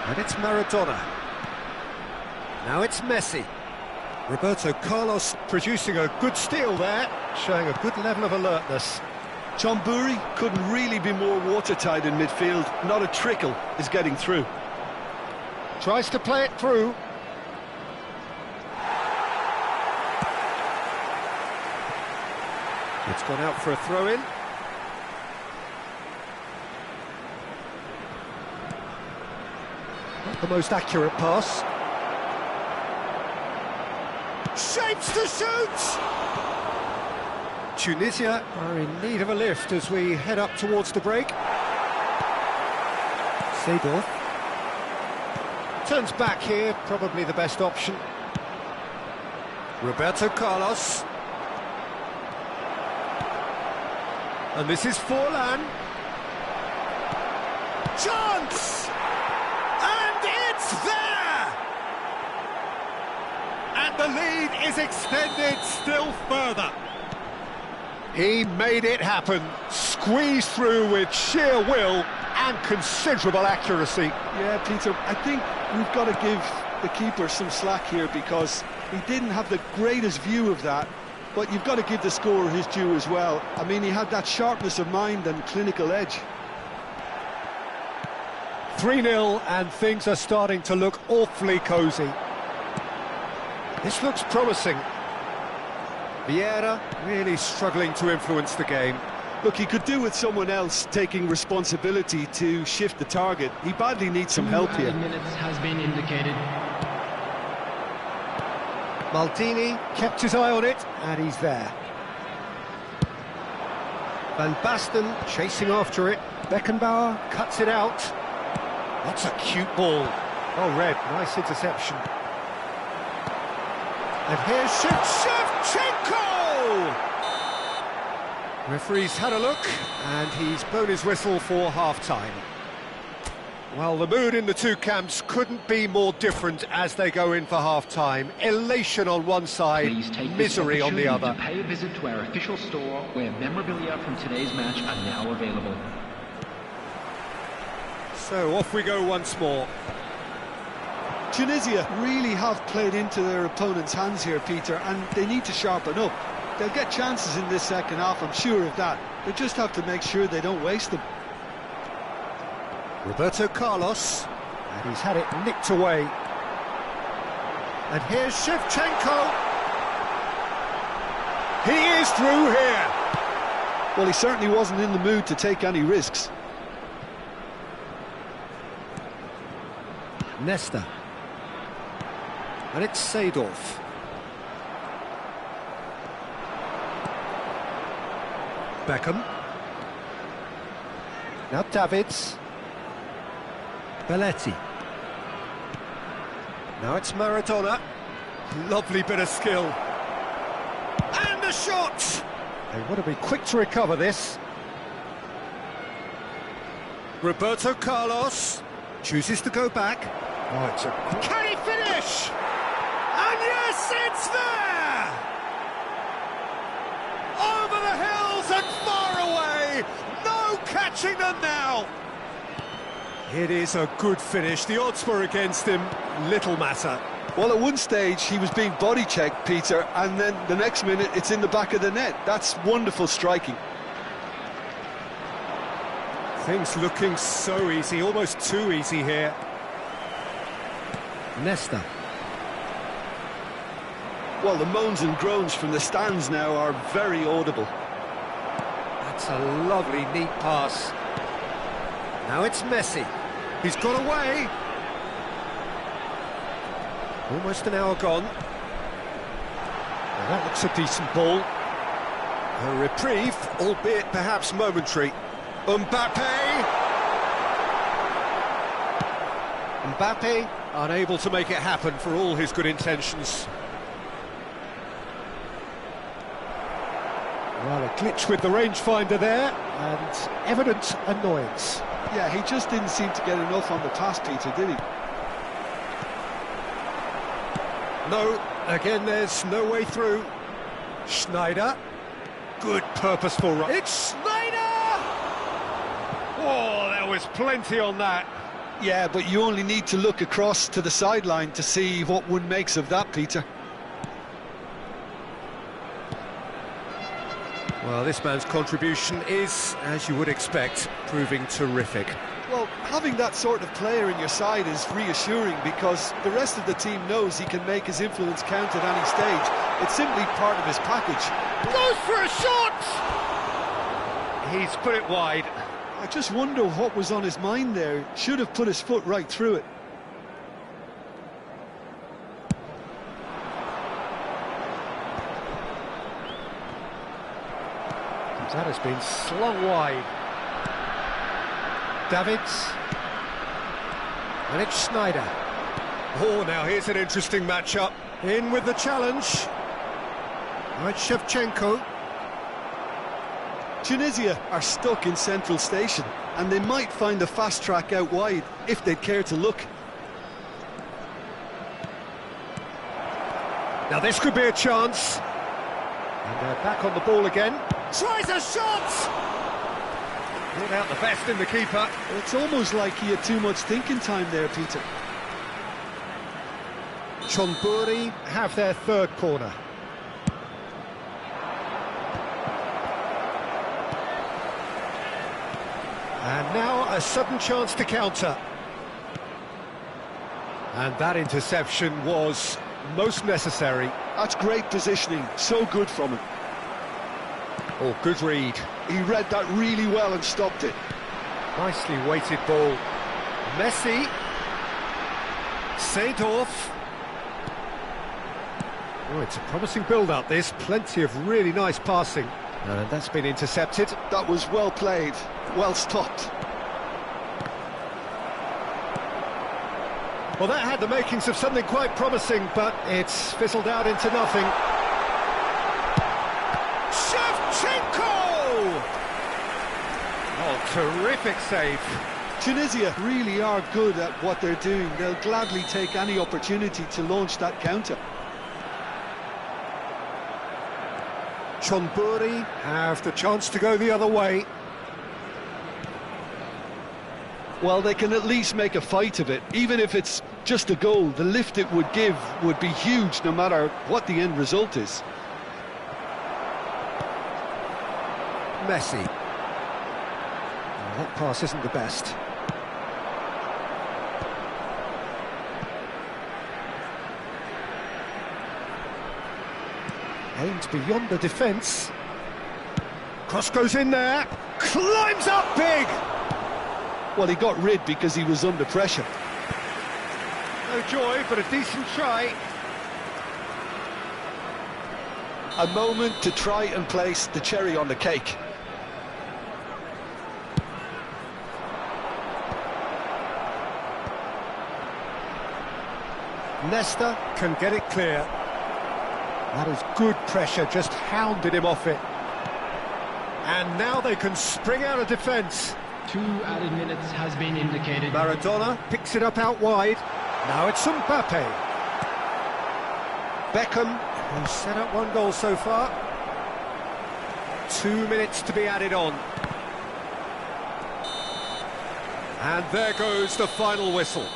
And it's Maradona. Now it's Messi. Roberto Carlos producing a good steal there, showing a good level of alertness. John Burry couldn't really be more watertight in midfield. Not a trickle is getting through. Tries to play it through. It's gone out for a throw-in. Not the most accurate pass. Shapes to shoot! Tunisia are in need of a lift as we head up towards the break. Seedorf turns back here, probably the best option. Roberto Carlos. And this is Forlan. Chance! And it's there! And the lead is extended still further. He made it happen, squeezed through with sheer will and considerable accuracy. Yeah, Peter, I think we've got to give the keeper some slack here because he didn't have the greatest view of that, but you've got to give the scorer his due as well. I mean, he had that sharpness of mind and clinical edge. 3-0 and things are starting to look awfully cosy. This looks promising. Vieira really struggling to influence the game. Look, he could do with someone else taking responsibility to shift the target. He badly needs some help here. 2 minutes has been indicated. Maldini kept his eye on it, and he's there. Van Basten chasing after it. Beckenbauer cuts it out. That's a cute ball. Oh, Red, nice interception. And here's Shevchenko! Referee's had a look, and he's blown his whistle for half-time. Well, the mood in the two camps couldn't be more different as they go in for half-time. Elation on one side, misery on the other. To pay a visit to our official store, where memorabilia from today's match are now available. So off we go once more. Tunisia really have played into their opponent's hands here, Peter, and they need to sharpen up. They'll get chances in this second half, I'm sure of that. They just have to make sure they don't waste them. Roberto Carlos, and he's had it nicked away. And here's Shevchenko. He is through here. Well, he certainly wasn't in the mood to take any risks. Nesta. And it's Seedorf. Beckham. Now Davids. Belletti. Now it's Maradona. Lovely bit of skill. And a shot! They want to be quick to recover this. Roberto Carlos chooses to go back. Oh, it's a... Can he finish? And yes, it's there! Over the hills and far away! No catching them now! It is a good finish. The odds were against him. Little matter. Well, at one stage, he was being body-checked, Peter, and then the next minute, it's in the back of the net. That's wonderful striking. Things looking so easy, almost too easy here. Nesta. Well, the moans and groans from the stands now are very audible. That's a lovely, neat pass. Now it's Messi. He's got away. Almost an hour gone. Now that looks a decent ball. A reprieve, albeit perhaps momentary. Mbappe, unable to make it happen for all his good intentions. Well, a glitch with the rangefinder there, and evident annoyance. Yeah, he just didn't seem to get enough on the pass, Peter, did he? No, again there's no way through. Schneider. Good purposeful run. It's Schneider! Oh, there was plenty on that. Yeah, but you only need to look across to the sideline to see what one makes of that, Peter. Well, this man's contribution is, as you would expect, proving terrific. Well, having that sort of player in your side is reassuring because the rest of the team knows he can make his influence count at any stage. It's simply part of his package. Goes for a shot! He's put it wide. I just wonder what was on his mind there. Should have put his foot right through it. That has been slung wide. Davids. And it's Schneider. Oh, now here's an interesting matchup. In with the challenge. Right, Shevchenko. Tunisia are stuck in central station, and they might find a fast track out wide if they'd care to look. Now this could be a chance. And they're back on the ball again. Tries a shot! Not out the best in the keeper. It's almost like he had too much thinking time there, Peter. Chonburi have their third corner. And now a sudden chance to counter. And that interception was most necessary. That's great positioning, so good from him. Oh, good read. He read that really well and stopped it. Nicely weighted ball. Messi. Seedorf. Oh, it's a promising build-up, this. Plenty of really nice passing. And that's been intercepted. That was well played, well stopped. Well, that had the makings of something quite promising, but it's fizzled out into nothing. Oh, terrific save. Tunisia really are good at what they're doing. They'll gladly take any opportunity to launch that counter. Chonburi have the chance to go the other way. Well, they can at least make a fight of it. Even if it's just a goal, the lift it would give would be huge no matter what the end result is. Messi. Oh, that pass isn't the best. Aimed beyond the defence. Cross goes in there. Climbs up big. Well, he got rid because he was under pressure. No joy, but a decent try. A moment to try and place the cherry on the cake. Nesta can get it clear. That is good pressure, just hounded him off it. And now they can spring out of defence. 2 added minutes has been indicated. Maradona picks it up out wide. Now it's Mbappe. Beckham, who's set up 1 goal so far. 2 minutes to be added on. And there goes the final whistle.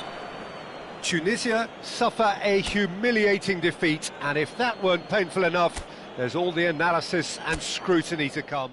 Tunisia suffer a humiliating defeat, and if that weren't painful enough, there's all the analysis and scrutiny to come.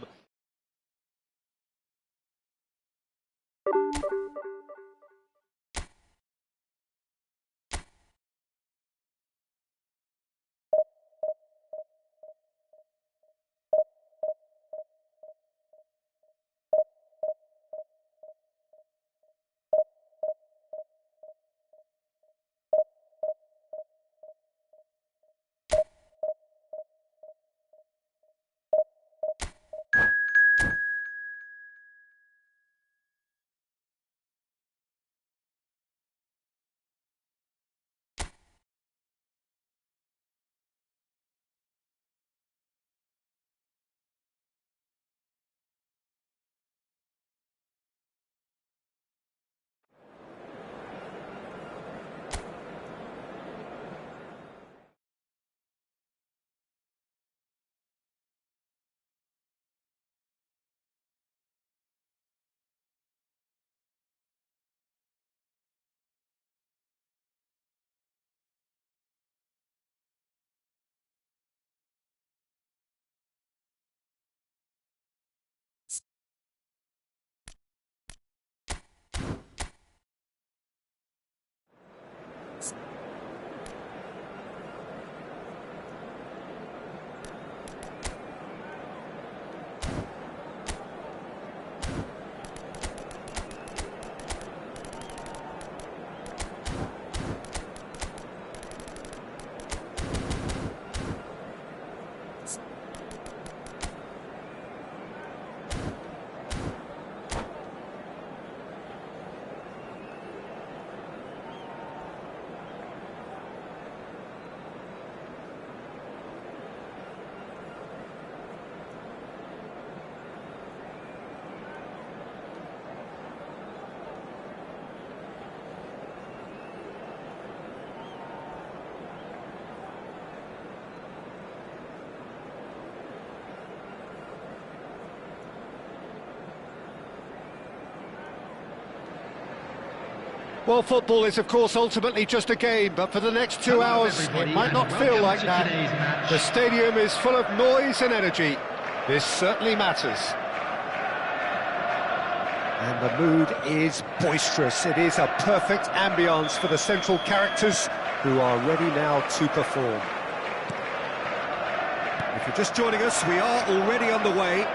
Well, football is, of course, ultimately just a game, but for the next 2 hours, it might not feel like that. The stadium is full of noise and energy. This certainly matters. And the mood is boisterous. It is a perfect ambience for the central characters who are ready now to perform. If you're just joining us, we are already on the way.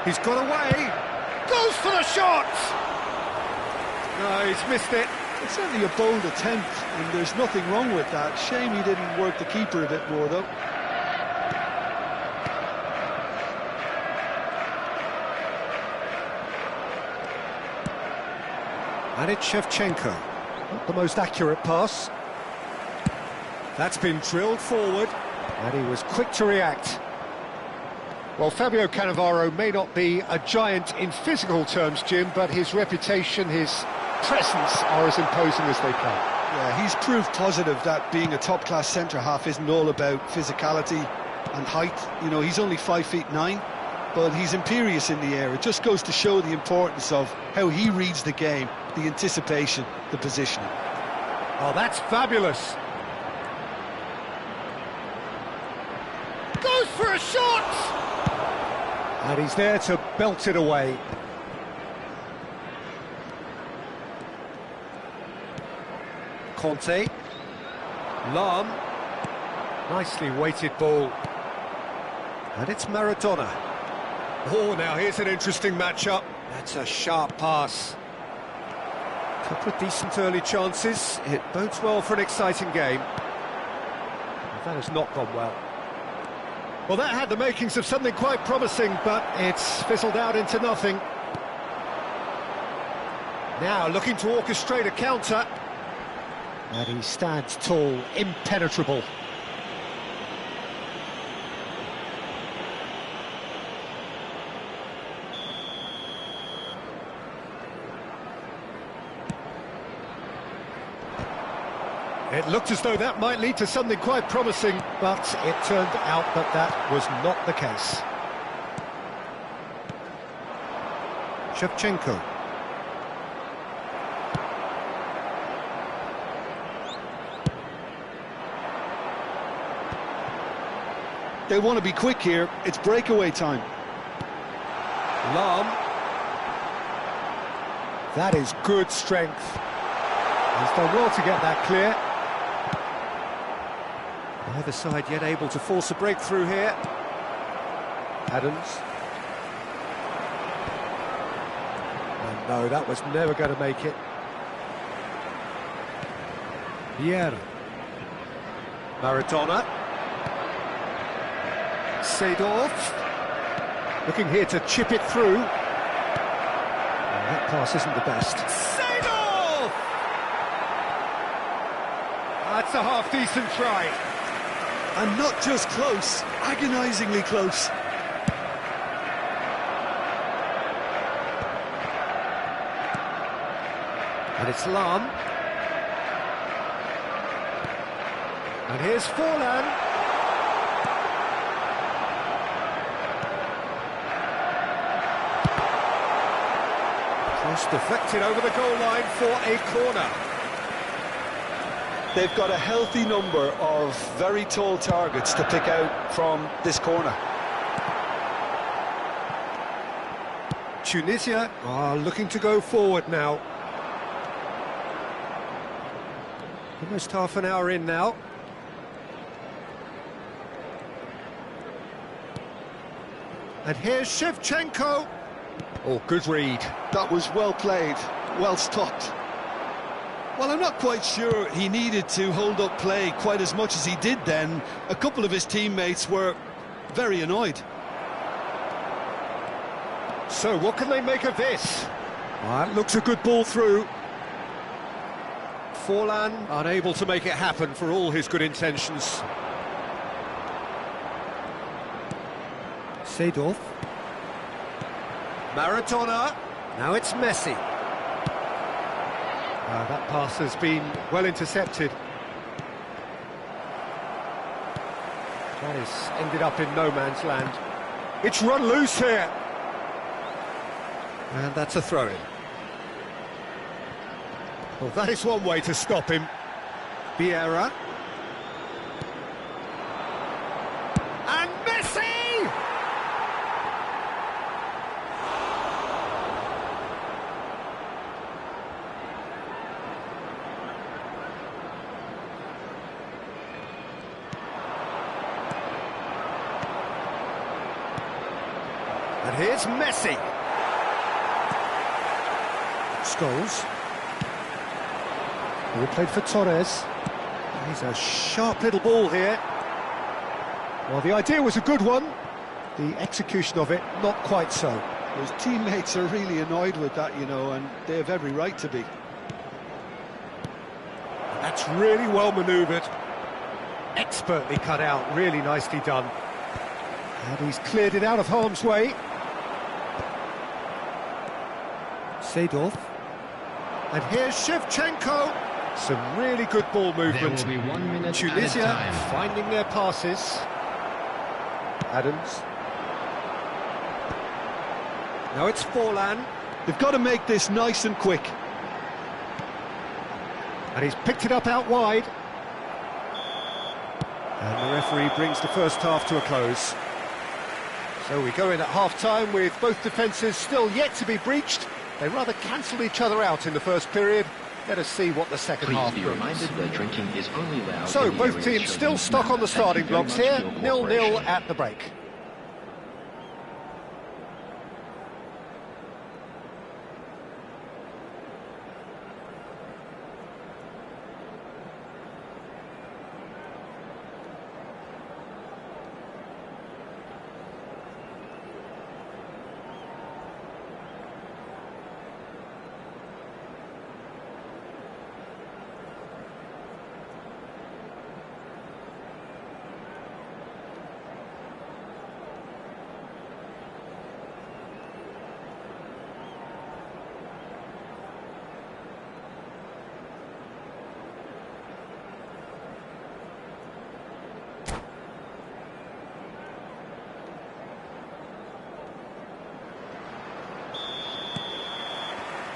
He's got away. Goes for the shot! No, he's missed it. It's certainly a bold attempt, and there's nothing wrong with that. Shame he didn't work the keeper a bit more, though. And it's Shevchenko. Not the most accurate pass. That's been drilled forward, and he was quick to react. Well, Fabio Cannavaro may not be a giant in physical terms, Jim, but his reputation, his presence are as imposing as they come. Yeah, he's proof positive that being a top-class centre-half isn't all about physicality and height. You know, he's only 5'9", but he's imperious in the air. It just goes to show the importance of how he reads the game, the anticipation, the positioning. Oh, that's fabulous. Goes for a shot! And he's there to belt it away. Conte. Lam. Nicely weighted ball. And it's Maradona. Oh, now here's an interesting matchup. That's a sharp pass. Couple of decent early chances. It bodes well for an exciting game. That has not gone well. Well, that had the makings of something quite promising, but it's fizzled out into nothing. Now looking to orchestrate a counter. And he stands tall, impenetrable. It looked as though that might lead to something quite promising, but it turned out that that was not the case. Shevchenko. They want to be quick here. It's breakaway time. Lam. That is good strength. He's done well to get that clear. Either side yet able to force a breakthrough here. Adams. And no, that was never going to make it. Vieira. Maradona. Seedorf. Looking here to chip it through. And that pass isn't the best. Seedorf! That's a half-decent try. And not just close, agonisingly close. And it's Lam. And here's Forlan. Cross deflected over the goal line for a corner. They've got a healthy number of very tall targets to pick out from this corner. Tunisia are looking to go forward now. Almost half an hour in now. And here's Shevchenko. Oh, good read. That was well played, well stopped. Well, I'm not quite sure he needed to hold up play quite as much as he did then. A couple of his teammates were very annoyed. So, what can they make of this? That looks a good ball through. Forlan unable to make it happen for all his good intentions. Seedorf. Maradona. Now it's Messi. That pass has been well intercepted. That has ended up in no man's land. It's run loose here. And that's a throw-in. Well, that is one way to stop him. Vieira. And Messi! And here's Messi. Scholes. He played for Torres. He's a sharp little ball here. Well, the idea was a good one. The execution of it, not quite so. His teammates are really annoyed with that, you know, and they have every right to be. That's really well manoeuvred. Expertly cut out, really nicely done. And he's cleared it out of harm's way. Seedorf. And here's Shevchenko. Some really good ball movement. There will be 1 minute Tunisia at a time. finding their passes. Adams. Now it's Forlan. They've got to make this nice and quick. And he's picked it up out wide. And the referee brings the first half to a close. So we go in at half-time with both defences still yet to be breached. They rather cancelled each other out in the first period. Let us see what the second half Please be reminded that drinking is only allowed. So in the both areas teams shown still in stuck the on the map. Thank starting you very blocks much here. for your 0-0 cooperation. at the break.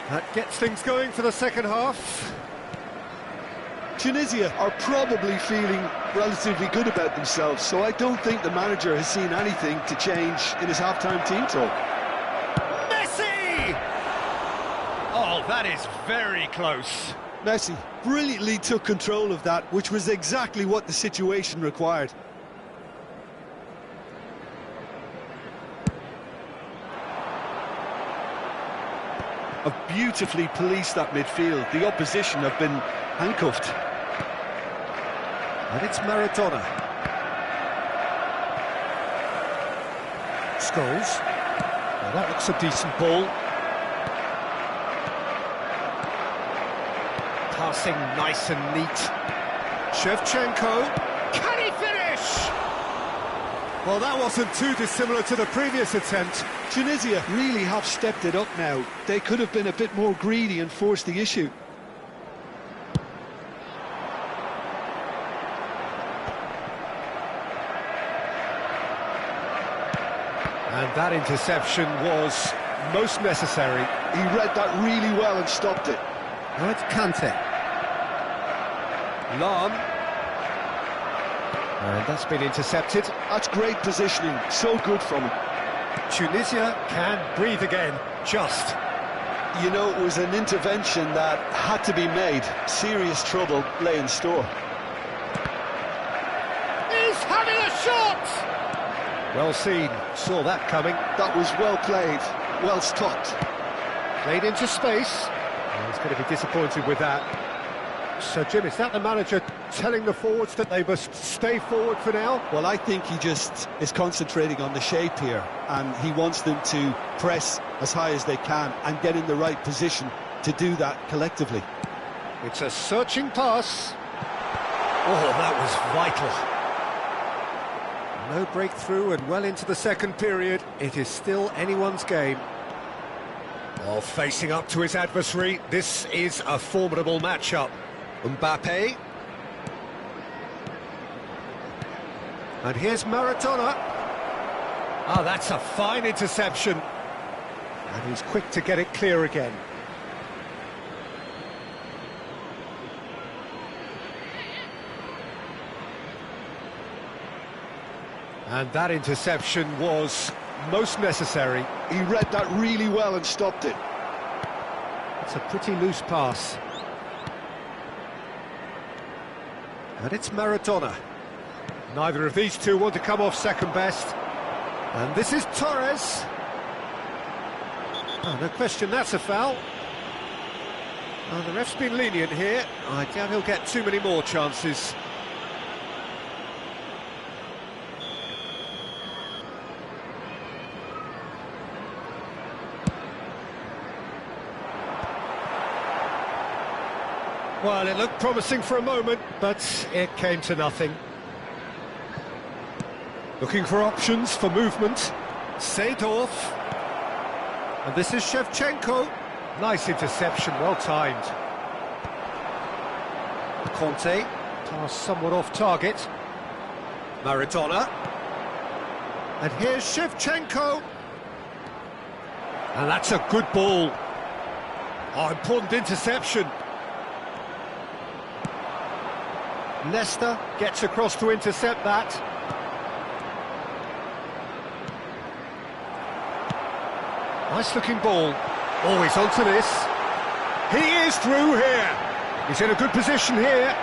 That gets things going for the second half. Tunisia are probably feeling relatively good about themselves, so I don't think the manager has seen anything to change in his half-time team talk. Messi! Oh, that is very close. Messi brilliantly took control of that, which was exactly what the situation required. Have beautifully policed that midfield. The opposition have been handcuffed. And it's Maradona. Scholes. Well, that looks a decent ball. Passing nice and neat. Shevchenko. Can he finish? Well, that wasn't too dissimilar to the previous attempt. Tunisia really have stepped it up now. They could have been a bit more greedy and forced the issue. And that interception was most necessary. He read that really well and stopped it. Now it's Kante. Lam. And that's been intercepted. That's great positioning, so good from him. Tunisia can breathe again, just. You know, it was an intervention that had to be made. Serious trouble lay in store. He's having a shot! Well seen, saw that coming. That was well played, well stopped. Played into space. Well, he's going to be disappointed with that. So, Jim, is that the manager telling the forwards that they must stay forward for now? Well, I think he just is concentrating on the shape here, and he wants them to press as high as they can and get in the right position to do that collectively. It's a searching pass. Oh, that was vital. No breakthrough and well into the second period. It is still anyone's game. While facing up to his adversary, this is a formidable matchup. Mbappe. And here's Maradona. Oh, that's a fine interception. And he's quick to get it clear again. And that interception was most necessary. He read that really well and stopped it. It's a pretty loose pass. And it's Maradona. Neither of these two want to come off second best. And this is Torres. Oh, no question, that's a foul. Oh, the ref's been lenient here. I doubt he'll get too many more chances. Well, it looked promising for a moment, but it came to nothing. Looking for options for movement. Seedorf. And this is Shevchenko. Nice interception, well timed. Conte, pass somewhat off target. Maradona. And here's Shevchenko. And that's a good ball. Oh, important interception. Nesta gets across to intercept that. Nice looking ball. Oh, he's onto this. He is through here. He's in a good position here.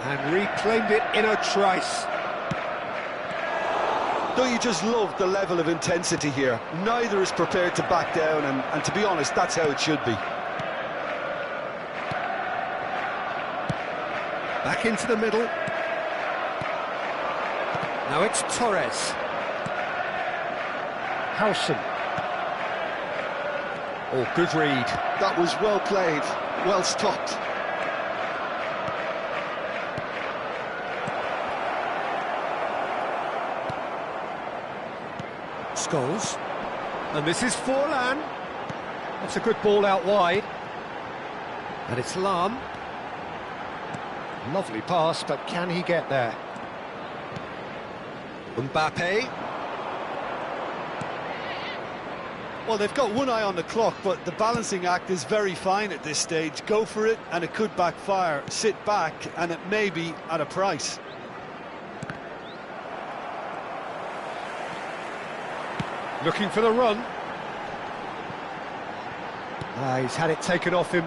And reclaimed it in a trice. Don't you just love the level of intensity here? Neither is prepared to back down, and to be honest, that's how it should be. Back into the middle. Now it's Torres. Howson. Oh, good read. That was well played, well stopped. Scholes. And this is Forlan. That's a good ball out wide. And it's Lam. Lovely pass, but can he get there? Mbappe. Well, they've got one eye on the clock, but the balancing act is very fine at this stage. Go for it, and it could backfire. Sit back, and it may be at a price. Looking for the run. He's had it taken off him.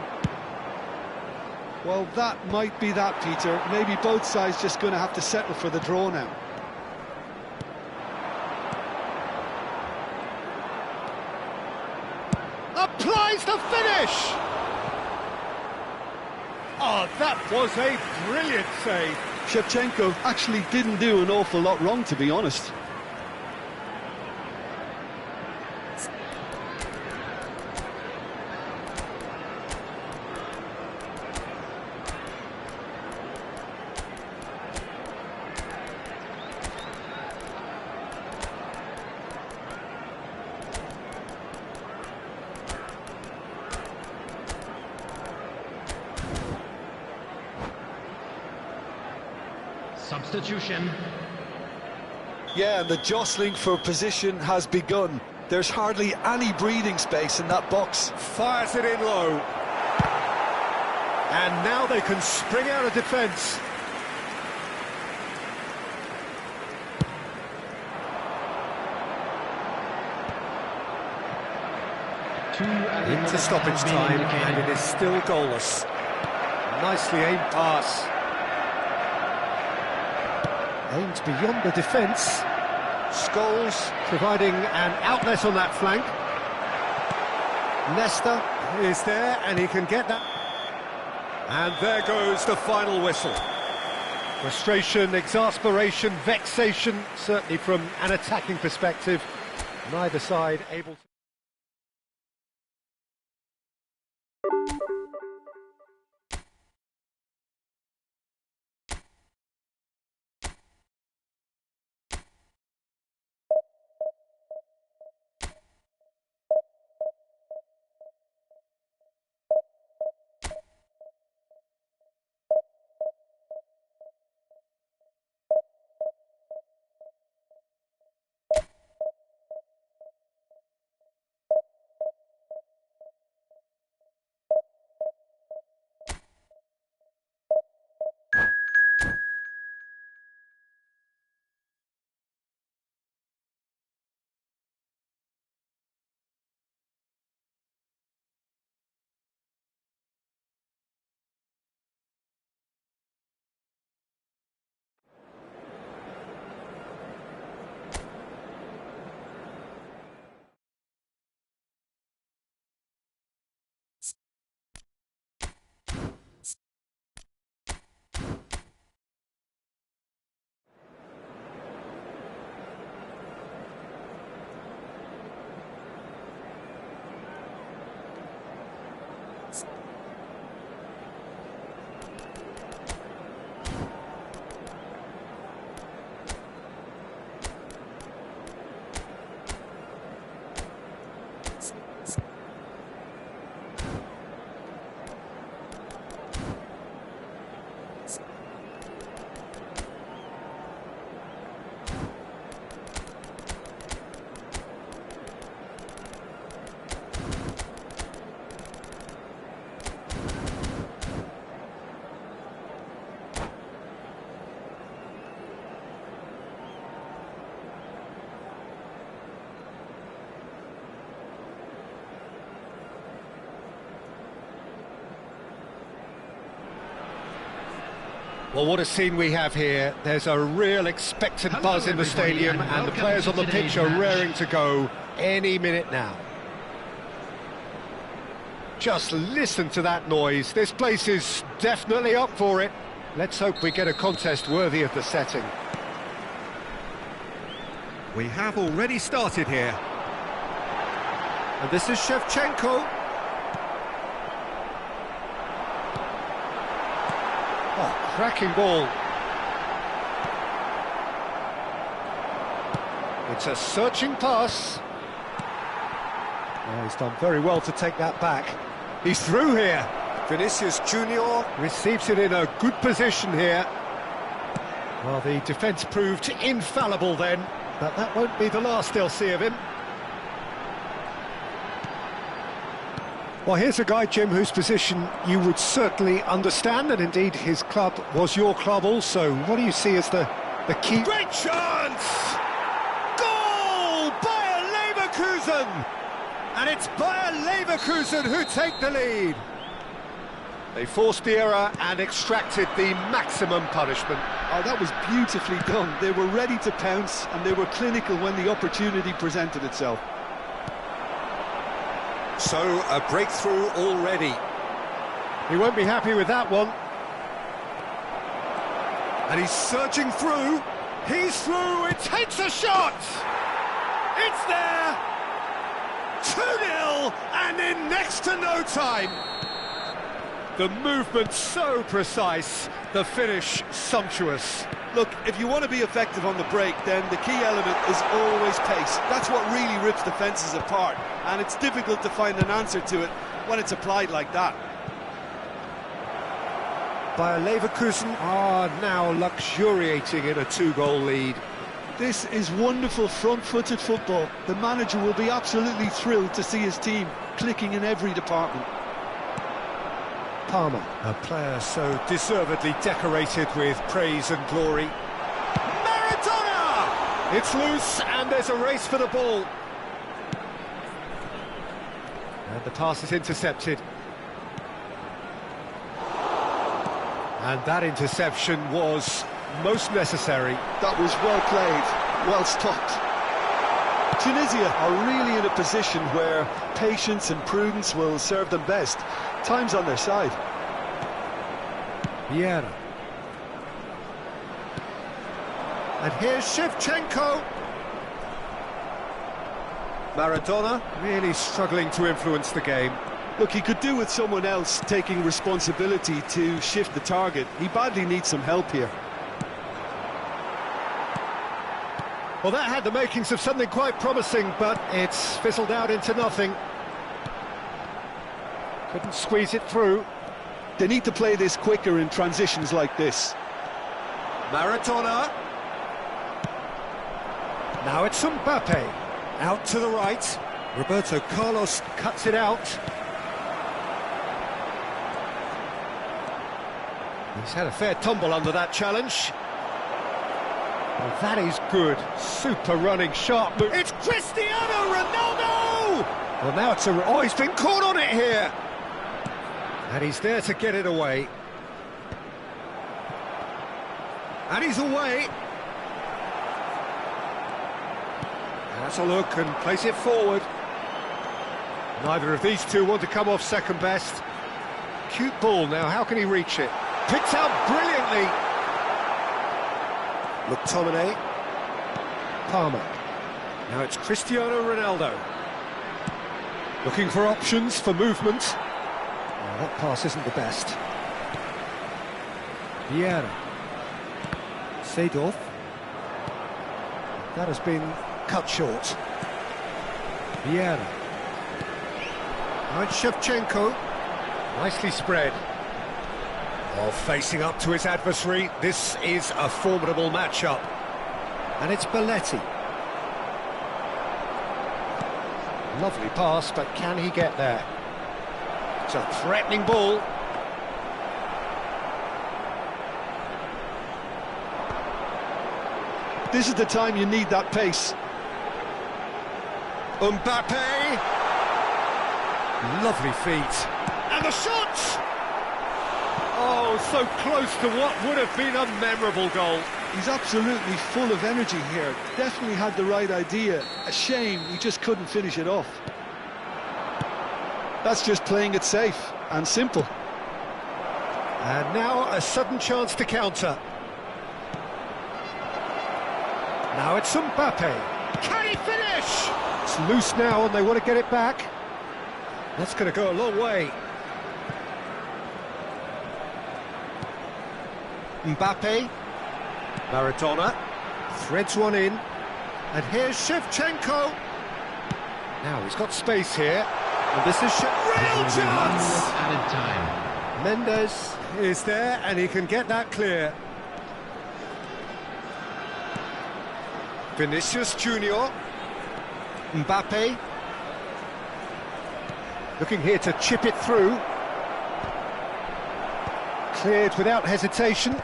Well, that might be that, Peter. Maybe both sides just going to have to settle for the draw now. Applies the finish! Oh, that was a brilliant save. Shevchenko actually didn't do an awful lot wrong, to be honest. Substitution. Yeah, and the jostling for position has begun. There's hardly any breathing space in that box. Fires it in low. And now they can spring out of defence. Into stoppage time, and it is still goalless. Nicely aimed pass. Aimed beyond the defence. Scholes providing an outlet on that flank. Nesta is there, and he can get that. And there goes the final whistle. Frustration, exasperation, vexation, certainly from an attacking perspective. Neither side able to... Well, what a scene we have here. There's a real expectant buzz in the stadium, and the players on the pitch are raring to go any minute now. Just listen to that noise. This place is definitely up for it. Let's hope we get a contest worthy of the setting. We have already started here. And this is Shevchenko. Oh, cracking ball. It's a searching pass. Oh, he's done very well to take that back. He's through here. Vinicius Junior receives it in a good position here. Well, the defence proved infallible then, but that won't be the last they'll see of him. Well, here's a guy, Jim, whose position you would certainly understand, and indeed his club was your club also. What do you see as the key? Great chance! Goal! Bayer Leverkusen! And it's Bayer Leverkusen who take the lead. They forced the error and extracted the maximum punishment. Oh, that was beautifully done. They were ready to pounce, and they were clinical when the opportunity presented itself. So, a breakthrough already. He won't be happy with that one. And he's surging through. He's through. It takes a shot. It's there. 2-0, and in next to no time. The movement so precise, the finish sumptuous. Look, if you want to be effective on the break, then the key element is always pace. That's what really rips defences apart, and it's difficult to find an answer to it when it's applied like that. Bayer Leverkusen are now luxuriating in a 2-goal lead. This is wonderful front-footed football. The manager will be absolutely thrilled to see his team clicking in every department. Palmer, a player so deservedly decorated with praise and glory. Maradona! It's loose, and there's a race for the ball. And the pass is intercepted. And that interception was most necessary. That was well played, well stopped. Tunisia are really in a position where patience and prudence will serve them best. Time's on their side. Vieira. And here's Shevchenko. Maradona really struggling to influence the game. Look, he could do with someone else taking responsibility to shift the target. He badly needs some help here. Well, that had the makings of something quite promising, but it's fizzled out into nothing. Couldn't squeeze it through. They need to play this quicker in transitions like this. Maradona. Now it's Mbappe. Out to the right. Roberto Carlos cuts it out. He's had a fair tumble under that challenge. Well, that is good. Super running, sharp move. It's Cristiano Ronaldo! Well, now it's a... Oh, he's been caught on it here! And he's there to get it away. And he's away. That's a look and place it forward. Neither of these two want to come off second best. Cute ball now, how can he reach it? Picked out brilliantly. McTominay. Palmer. Now it's Cristiano Ronaldo. Looking for options for movement. Oh, that pass isn't the best. Vieira. Seedorf. That has been cut short. Vieira. Now it's Shevchenko. Nicely spread. Oh, facing up to his adversary, this is a formidable matchup. And it's Belletti. Lovely pass, but can he get there? It's a threatening ball. This is the time you need that pace. Mbappe. Lovely feet. And the shot! Oh, so close to what would have been a memorable goal. He's absolutely full of energy here. Definitely had the right idea. A shame he just couldn't finish it off. That's just playing it safe and simple. And now a sudden chance to counter. Now it's Mbappe. Can he finish? It's loose now and they want to get it back. That's going to go a long way. Mbappe. Maradona. Threads one in. And here's Shevchenko. Now he's got space here. And this is real chance! Added time. Mendes is there and he can get that clear. Vinicius Junior. Mbappe. Looking here to chip it through. Cleared without hesitation.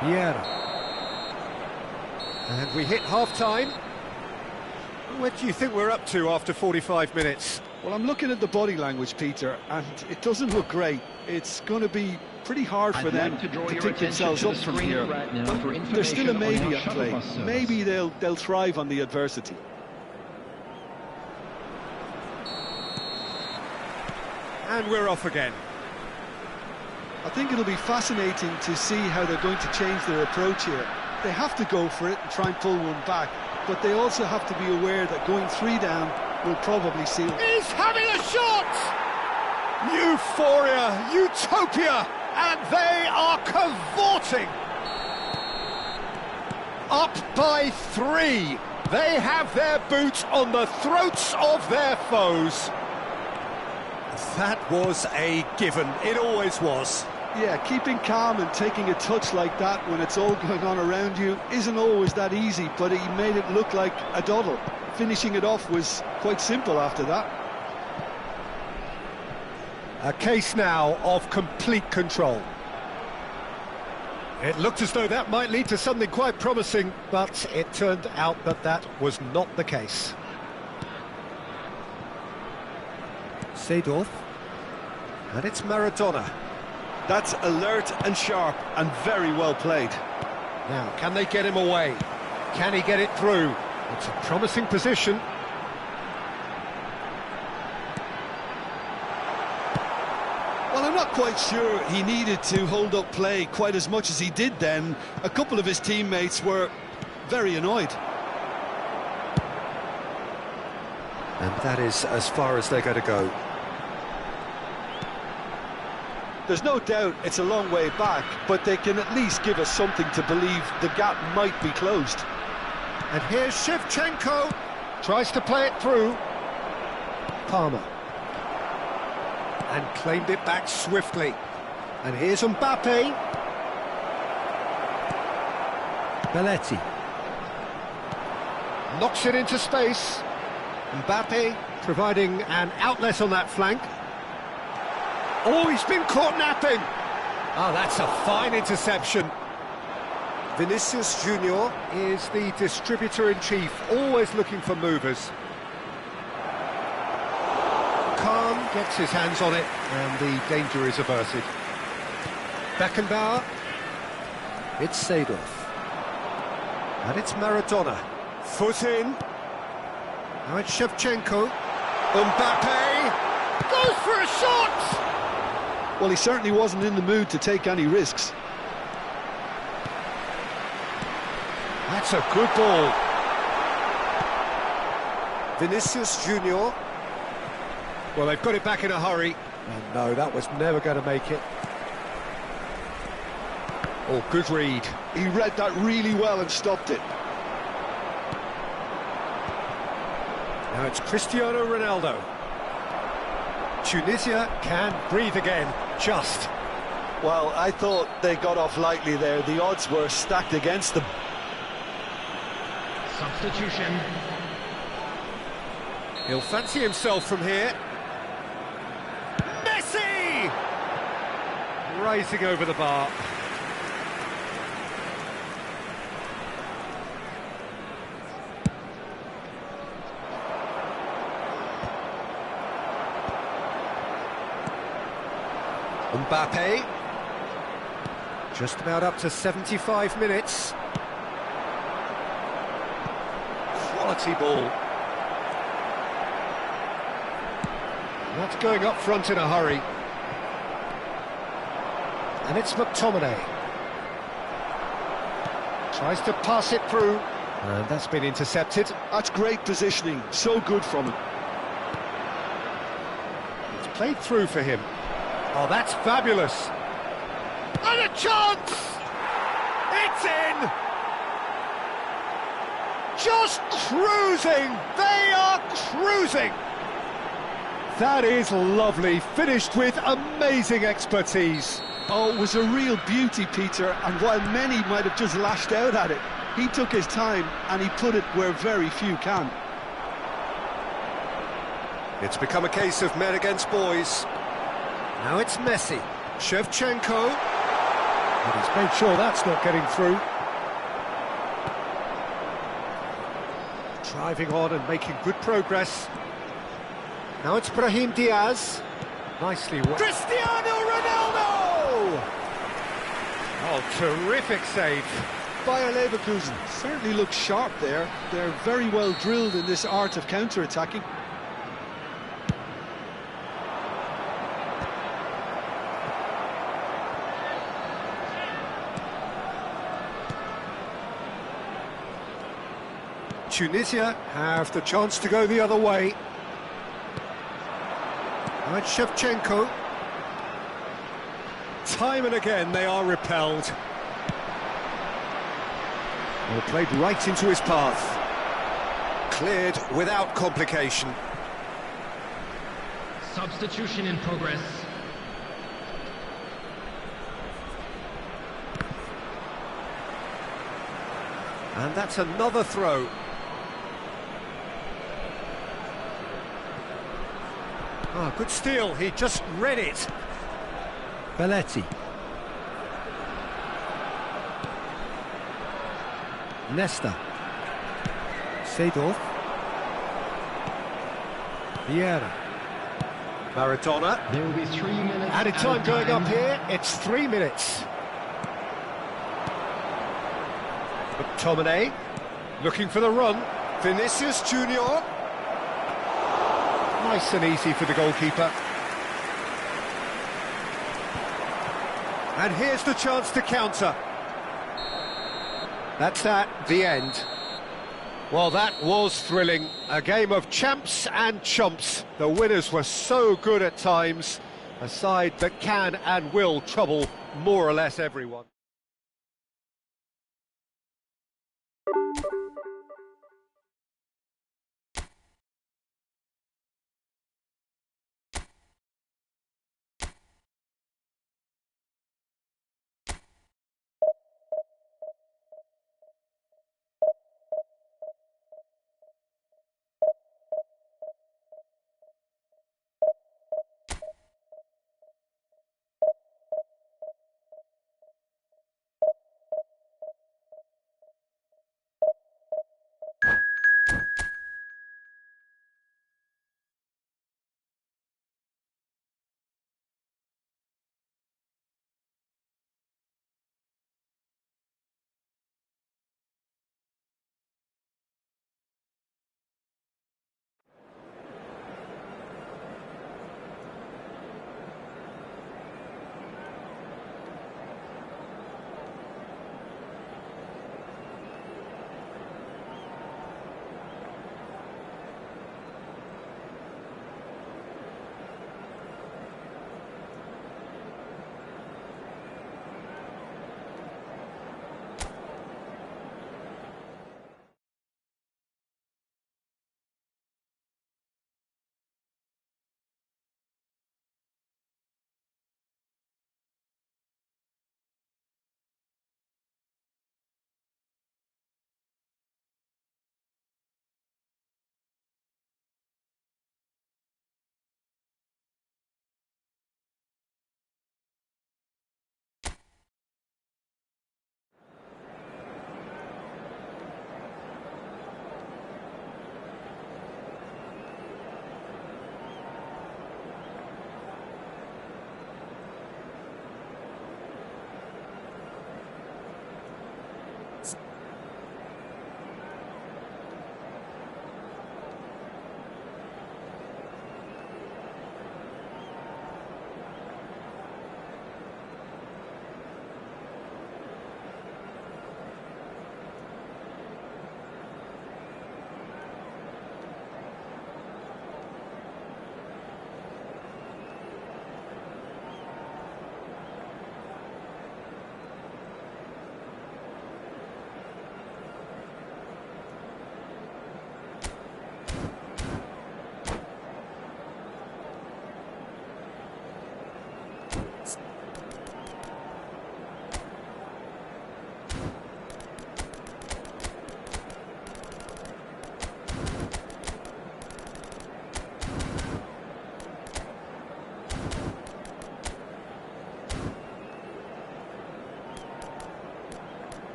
Vieira. And we hit half-time. What do you think we're up to after 45 minutes? Well, I'm looking at the body language, Peter, and it doesn't look great. It's going to be pretty hard for them to pick themselves up from here. There's still a maybe at play. Maybe they'll thrive on the adversity. And we're off again. I think it'll be fascinating to see how they're going to change their approach here. They have to go for it and try and pull one back, but they also have to be aware that going 3 down will probably seal. He's having a shot! Euphoria, utopia, and they are cavorting. Up by 3. They have their boot on the throats of their foes. That was a given. It always was. Yeah, keeping calm and taking a touch like that when it's all going on around you isn't always that easy, but he made it look like a doddle. Finishing it off was quite simple after that. A case now of complete control. It looked as though that might lead to something quite promising, but it turned out that that was not the case. Seedorf. And it's Maradona. That's alert and sharp and very well played. Now, can they get him away? Can he get it through? It's a promising position. Well, I'm not quite sure he needed to hold up play quite as much as he did then. A couple of his teammates were very annoyed. And that is as far as they're going to go. There's no doubt it's a long way back, but they can at least give us something to believe the gap might be closed. And here's Shevchenko. Tries to play it through. Palmer. And claimed it back swiftly. And here's Mbappe. Belletti. Knocks it into space. Mbappe providing an outlet on that flank. Oh, he's been caught napping. Oh, that's a fine interception. Vinicius Junior is the distributor-in-chief, always looking for movers. Kahn gets his hands on it, and the danger is averted. Beckenbauer. It's Seedorf. And it's Maradona. Foot in. Now it's Shevchenko. Mbappe goes for a shot! Well, he certainly wasn't in the mood to take any risks. That's a good ball. Vinicius Junior. Well, they've got it back in a hurry. And no, that was never going to make it. Oh, good read. He read that really well and stopped it. Now it's Cristiano Ronaldo. Tunisia can breathe again, just. Well, I thought they got off lightly there. The odds were stacked against them. Substitution. He'll fancy himself from here. Messi! Rising over the bar. Mbappe. Just about up to 75 minutes. Quality ball. Not going up front in a hurry. And it's McTominay. Tries to pass it through. And that's been intercepted. That's great positioning, so good from him. It's played through for him. Oh, that's fabulous. And a chance! It's in! Just cruising! They are cruising! That is lovely, finished with amazing expertise. Oh, it was a real beauty, Peter, and while many might have just lashed out at it, he took his time and he put it where very few can. It's become a case of men against boys. Now it's Messi. Shevchenko. And he's made sure that's not getting through. Driving on and making good progress. Now it's Brahim Diaz. Nicely worked. Cristiano Ronaldo! Oh, terrific save. Bayer Leverkusen certainly looks sharp there. They're very well drilled in this art of counter-attacking. Tunisia have the chance to go the other way. Now it's Shevchenko. Time and again they are repelled. Well, played right into his path. Cleared without complication. Substitution in progress. And that's another throw. Ah, good steal, he just read it. Belletti. Nesta. Seedorf. Vieira. Maradona. There will be 3 minutes. Added time going up here, it's 3 minutes. McTominay, looking for the run. Vinicius Junior. Nice and easy for the goalkeeper. And here's the chance to counter. That's that, the end. Well, that was thrilling. A game of champs and chumps. The winners were so good at times. A side that can and will trouble more or less everyone.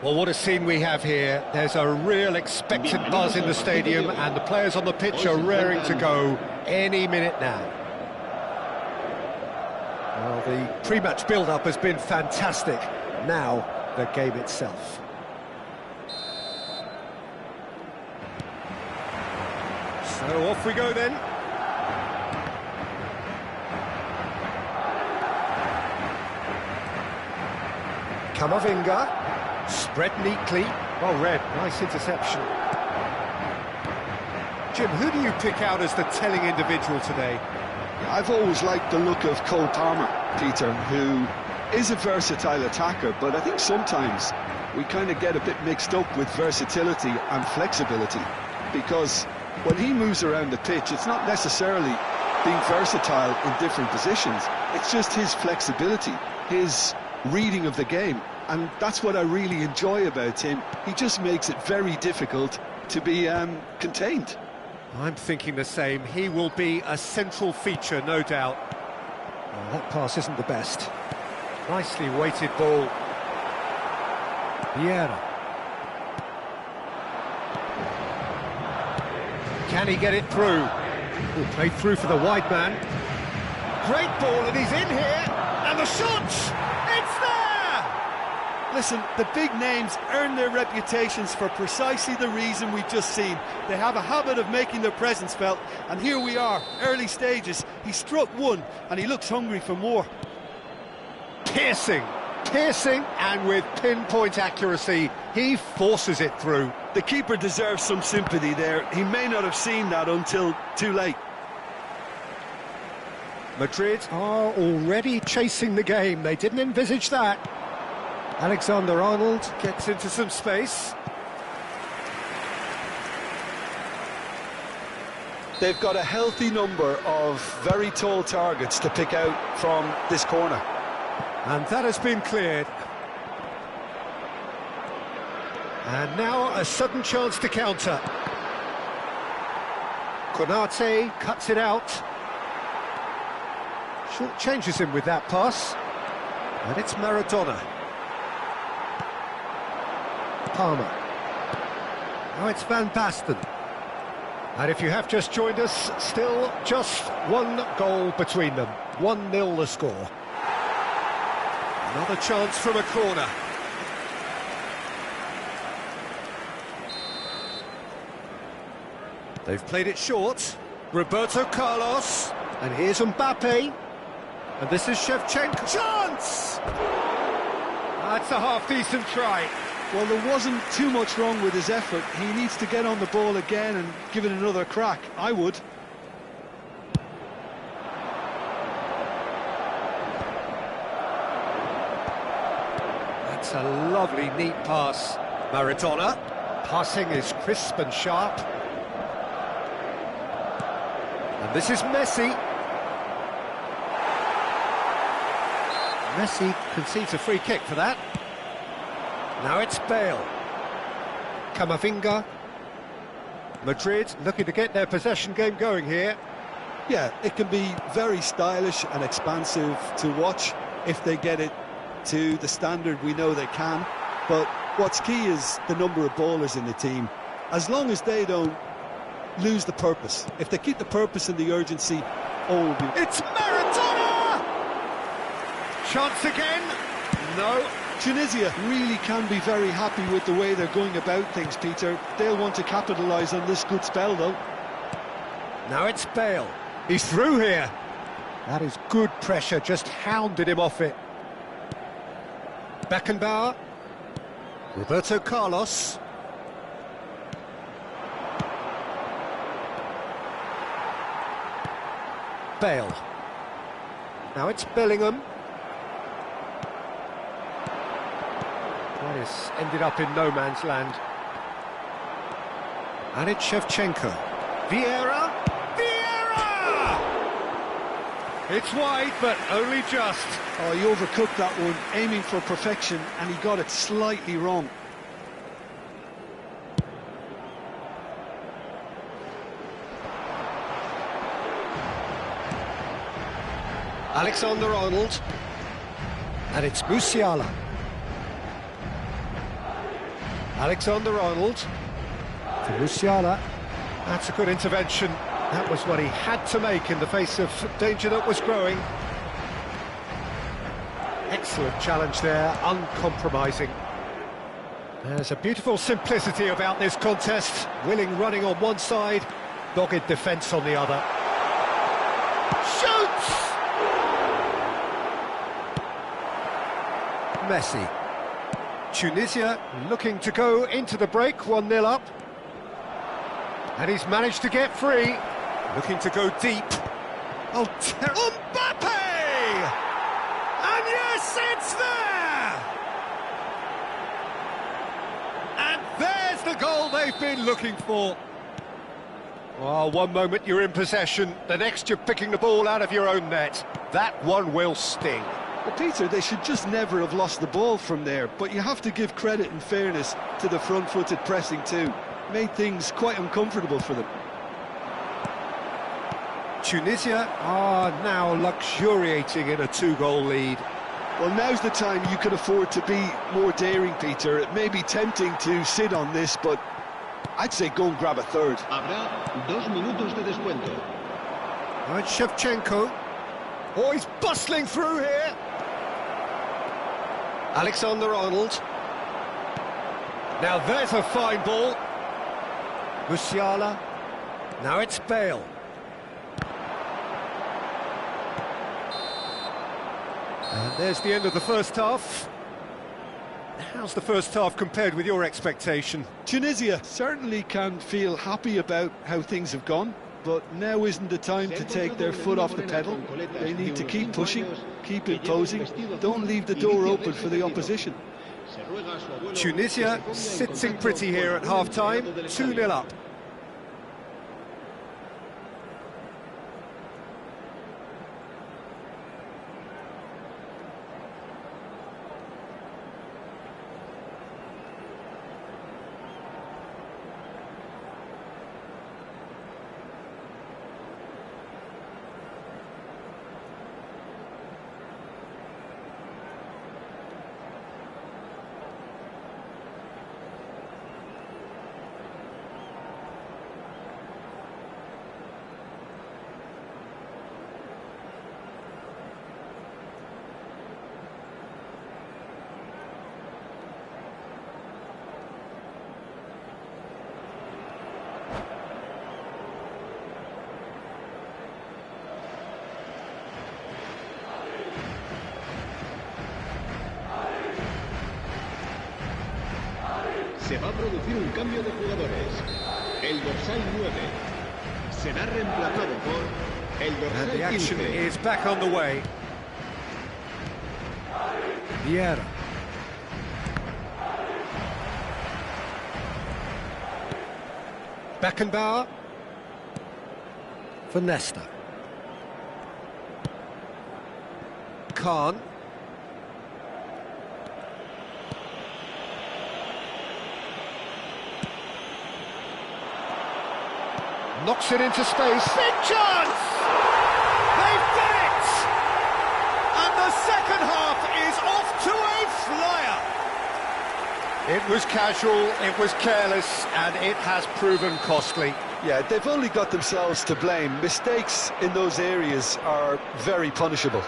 Well, what a scene we have here. There's a real expectant buzz in the stadium, and the players on the pitch are raring to go any minute now. Well, the pre-match build-up has been fantastic. Now, the game itself. So off we go then. Camavinga. Spread neatly. Well read, nice interception. Jim, who do you pick out as the telling individual today? I've always liked the look of Cole Palmer, Peter, who is a versatile attacker, but I think sometimes we kind of get a bit mixed up with versatility and flexibility, because when he moves around the pitch, it's not necessarily being versatile in different positions, it's just his flexibility, his reading of the game. And that's what I really enjoy about him. He just makes it very difficult to be contained. I'm thinking the same. He will be a central feature, no doubt. Well, that pass isn't the best. Nicely weighted ball. Vieira. Can he get it through? Ooh, played through for the wide man. Great ball, and he's in here. And the shot! It's there! Listen, the big names earn their reputations for precisely the reason we've just seen. They have a habit of making their presence felt, and here we are, early stages. He struck one, and he looks hungry for more. Piercing, and with pinpoint accuracy, he forces it through. The keeper deserves some sympathy there. He may not have seen that until too late. Madrid are already chasing the game. They didn't envisage that. Alexander-Arnold gets into some space. They've got a healthy number of very tall targets to pick out from this corner. And that has been cleared. And now a sudden chance to counter. Konate cuts it out. Short changes him with that pass. And it's Maradona. Palmer. Now it's Van Basten. And if you have just joined us, still just one goal between them. 1-0 the score. Another chance from a corner. They've played it short. Roberto Carlos. And here's Mbappe. And this is Shevchenko. Chance! That's a half-decent try. Well, there wasn't too much wrong with his effort. He needs to get on the ball again and give it another crack. I would. That's a lovely, neat pass. Maradona. Passing is crisp and sharp. And this is Messi. Messi concedes a free kick for that. Now it's Bale. Camavinga. Madrid looking to get their possession game going here. Yeah, it can be very stylish and expansive to watch if they get it to the standard we know they can. But what's key is the number of ballers in the team. As long as they don't lose the purpose, if they keep the purpose and the urgency, all will be... It's Maradona! Chance again? No. Tunisia really can be very happy with the way they're going about things, Peter. They'll want to capitalise on this good spell, though. Now it's Bale. He's through here. That is good pressure, just hounded him off it. Beckenbauer. Roberto Carlos. Bale. Now it's Bellingham. That is ended up in no man's land. And it's Shevchenko. Vieira! Vieira! It's wide, but only just. Oh, he overcooked that one, aiming for perfection, and he got it slightly wrong. Alexander-Arnold. And it's Musiala. Alexander-Arnold to Musiala. That's a good intervention. That was what he had to make in the face of danger that was growing. Excellent challenge there, uncompromising. There's a beautiful simplicity about this contest. Willing running on one side, dogged defence on the other. Shoots! Messi. Tunisia looking to go into the break, 1-0 up. And he's managed to get free. Looking to go deep. Oh, Mbappe! And yes, it's there! And there's the goal they've been looking for. Well, one moment you're in possession, the next you're picking the ball out of your own net. That one will sting. Well, Peter, they should just never have lost the ball from there, but you have to give credit and fairness to the front-footed pressing too. Made things quite uncomfortable for them. Tunisia are now luxuriating in a 2-goal lead. Well, now's the time you can afford to be more daring, Peter. It may be tempting to sit on this, but I'd say go and grab a third. Habrá 2 minutos de descuento. Right, Shevchenko. Oh, he's bustling through here. Alexander-Arnold. Now there's a fine ball. Musiala. Now it's Bale. And there's the end of the first half. How's the first half compared with your expectation? Tunisia certainly can feel happy about how things have gone, but now isn't the time to take their foot off the pedal. They need to keep pushing, keep imposing, don't leave the door open for the opposition. Tunisia sitting pretty here at half-time, 2-0 up. Se va a producir un cambio de jugadores. El dorsal 9 será reemplazado por el And the dorsal action 15. is back on the way. Vieira. Beckenbauer. For Nesta. Khan. Knocks it into space. Big chance! They've done it! And the second half is off to a flyer. It was casual, it was careless, and it has proven costly. Yeah, they've only got themselves to blame. Mistakes in those areas are very punishable.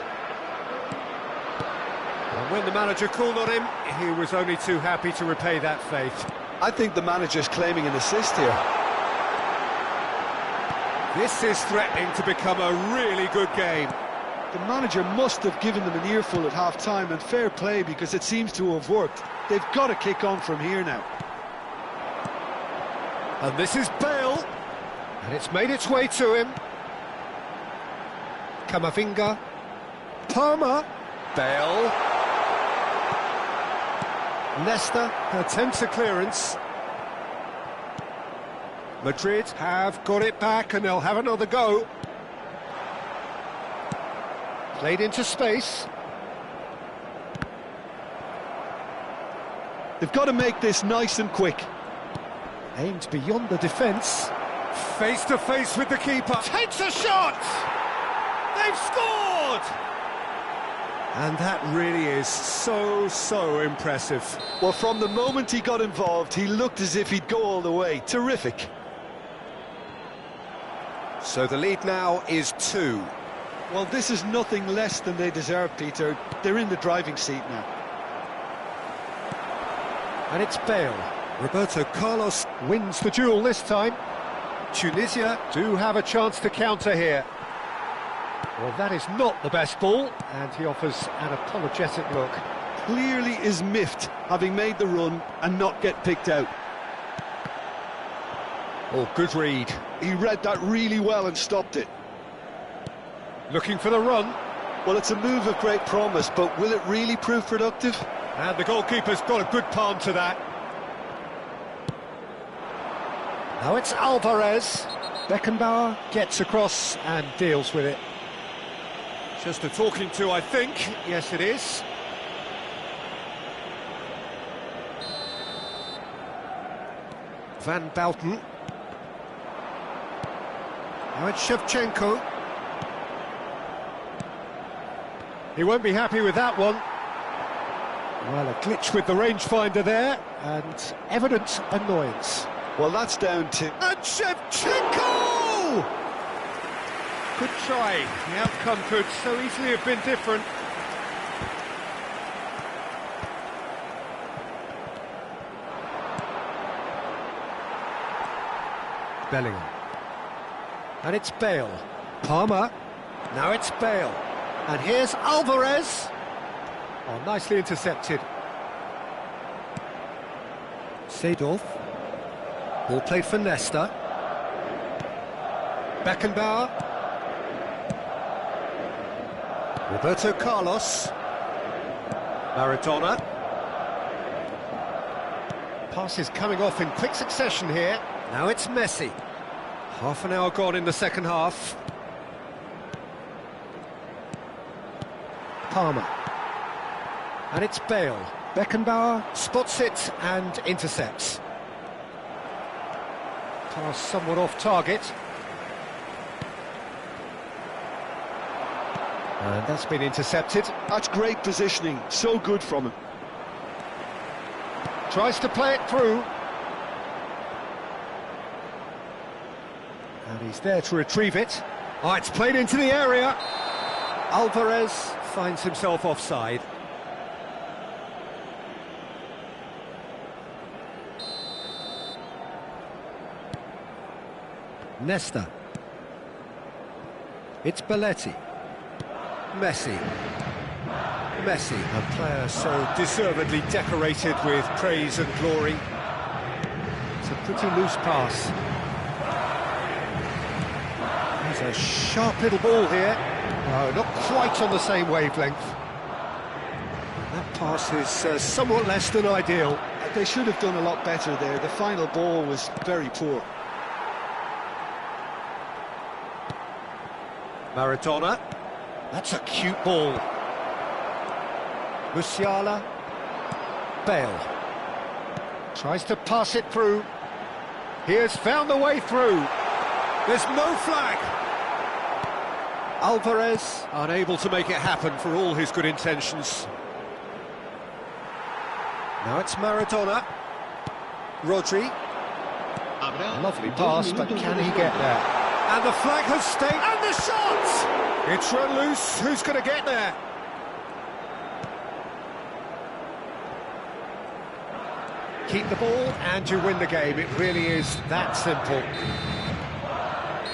And when the manager called on him, he was only too happy to repay that faith. I think the manager's claiming an assist here. This is threatening to become a really good game. The manager must have given them an earful at half-time, and fair play because it seems to have worked. They've got to kick on from here now. And this is Bale. And it's made its way to him. Camavinga. Palmer. Bale. Nesta attempts a clearance. Madrid have got it back and they'll have another go. Played into space. They've got to make this nice and quick. Aimed beyond the defence. Face to face with the keeper. Takes a shot! They've scored! And that really is so impressive. Well, from the moment he got involved, he looked as if he'd go all the way. Terrific. So the lead now is 2. Well, this is nothing less than they deserve, Peter. They're in the driving seat now. And it's Bale. Roberto Carlos wins the duel this time. Tunisia do have a chance to counter here. Well, that is not the best ball, and he offers an apologetic look. Clearly is miffed, having made the run and not get picked out. Oh, good read. He read that really well and stopped it. Looking for the run. Well, it's a move of great promise, but will it really prove productive? And the goalkeeper's got a good palm to that. Now it's Alvarez. Beckenbauer gets across and deals with it. Just a talking to, I think. Yes, it is. Van Bouten. Now it's Shevchenko. He won't be happy with that one. Well, a glitch with the rangefinder there, and evident annoyance. Well, that's down to... And Shevchenko! Good try. The outcome could so easily have been different. Bellingham. And it's Bale. Palmer. Now it's Bale. And here's Alvarez. Oh, nicely intercepted. Seedorf. Ball played for Nesta. Beckenbauer. Roberto Carlos. Maradona. Passes coming off in quick succession here. Now it's Messi. Half an hour gone in the second half. Palmer. And it's Bale. Beckenbauer spots it and intercepts. Pass somewhat off target. And that's been intercepted. That's great positioning. So good from him. Tries to play it through. And he's there to retrieve it. Oh, it's played into the area. Alvarez finds himself offside. Nesta. It's Belletti. Messi. Messi, a player so deservedly decorated with praise and glory. It's a pretty loose pass. There's a sharp little ball here. No, not quite on the same wavelength. That pass is somewhat less than ideal. They should have done a lot better there. The final ball was very poor. Maradona. That's a cute ball. Musiala. Bale. Tries to pass it through. He has found the way through. There's no flag. Alvarez unable to make it happen for all his good intentions. Now it's Maradona. Rodri. Lovely pass, but can he get there? And the flag has stayed. And the shot! It's run loose. Who's going to get there? Keep the ball and you win the game. It really is that simple.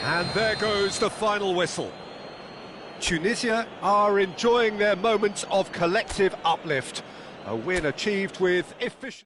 And there goes the final whistle. Tunisia are enjoying their moments of collective uplift. A win achieved with efficiency.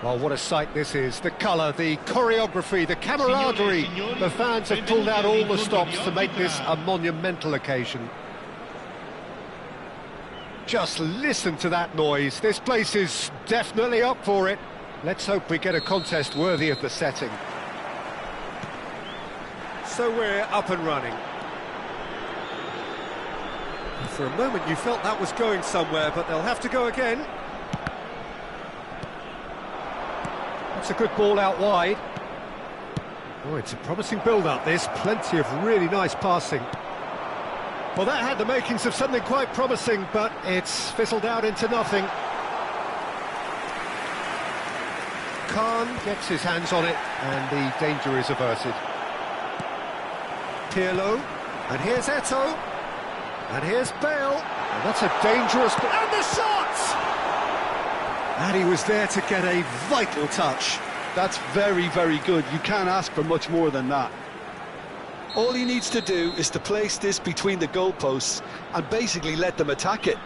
Well, what a sight this is. The colour, the choreography, the camaraderie. The fans have pulled out all the stops to make this a monumental occasion. Just listen to that noise. This place is definitely up for it. Let's hope we get a contest worthy of the setting. So we're up and running. For a moment you felt that was going somewhere, but they'll have to go again. That's a good ball out wide. Oh, it's a promising build-up, this. Plenty of really nice passing. Well, that had the makings of something quite promising, but it's fizzled out into nothing. Khan gets his hands on it, and the danger is averted. Pirlo, and here's Eto'o, and here's Bale, and that's a dangerous... and the shot! And he was there to get a vital touch. That's very, very good. You can't ask for much more than that. All he needs to do is to place this between the goalposts and basically let them attack it.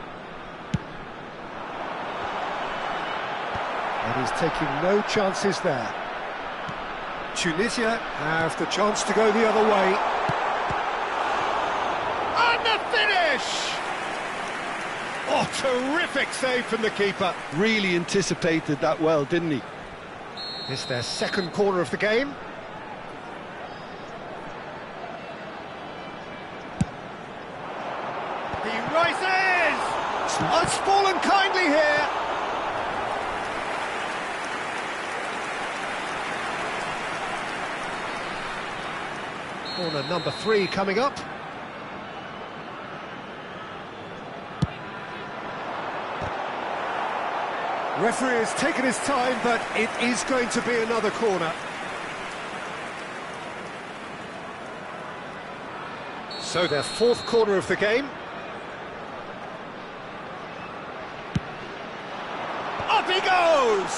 And he's taking no chances there. Tunisia have the chance to go the other way. And the finish! Oh, terrific save from the keeper. Really anticipated that well, didn't he? It's their second corner of the game. He rises! It's fallen kindly here. Corner number 3 coming up. Referee has taken his time, but it is going to be another corner. So their fourth corner of the game. Up he goes!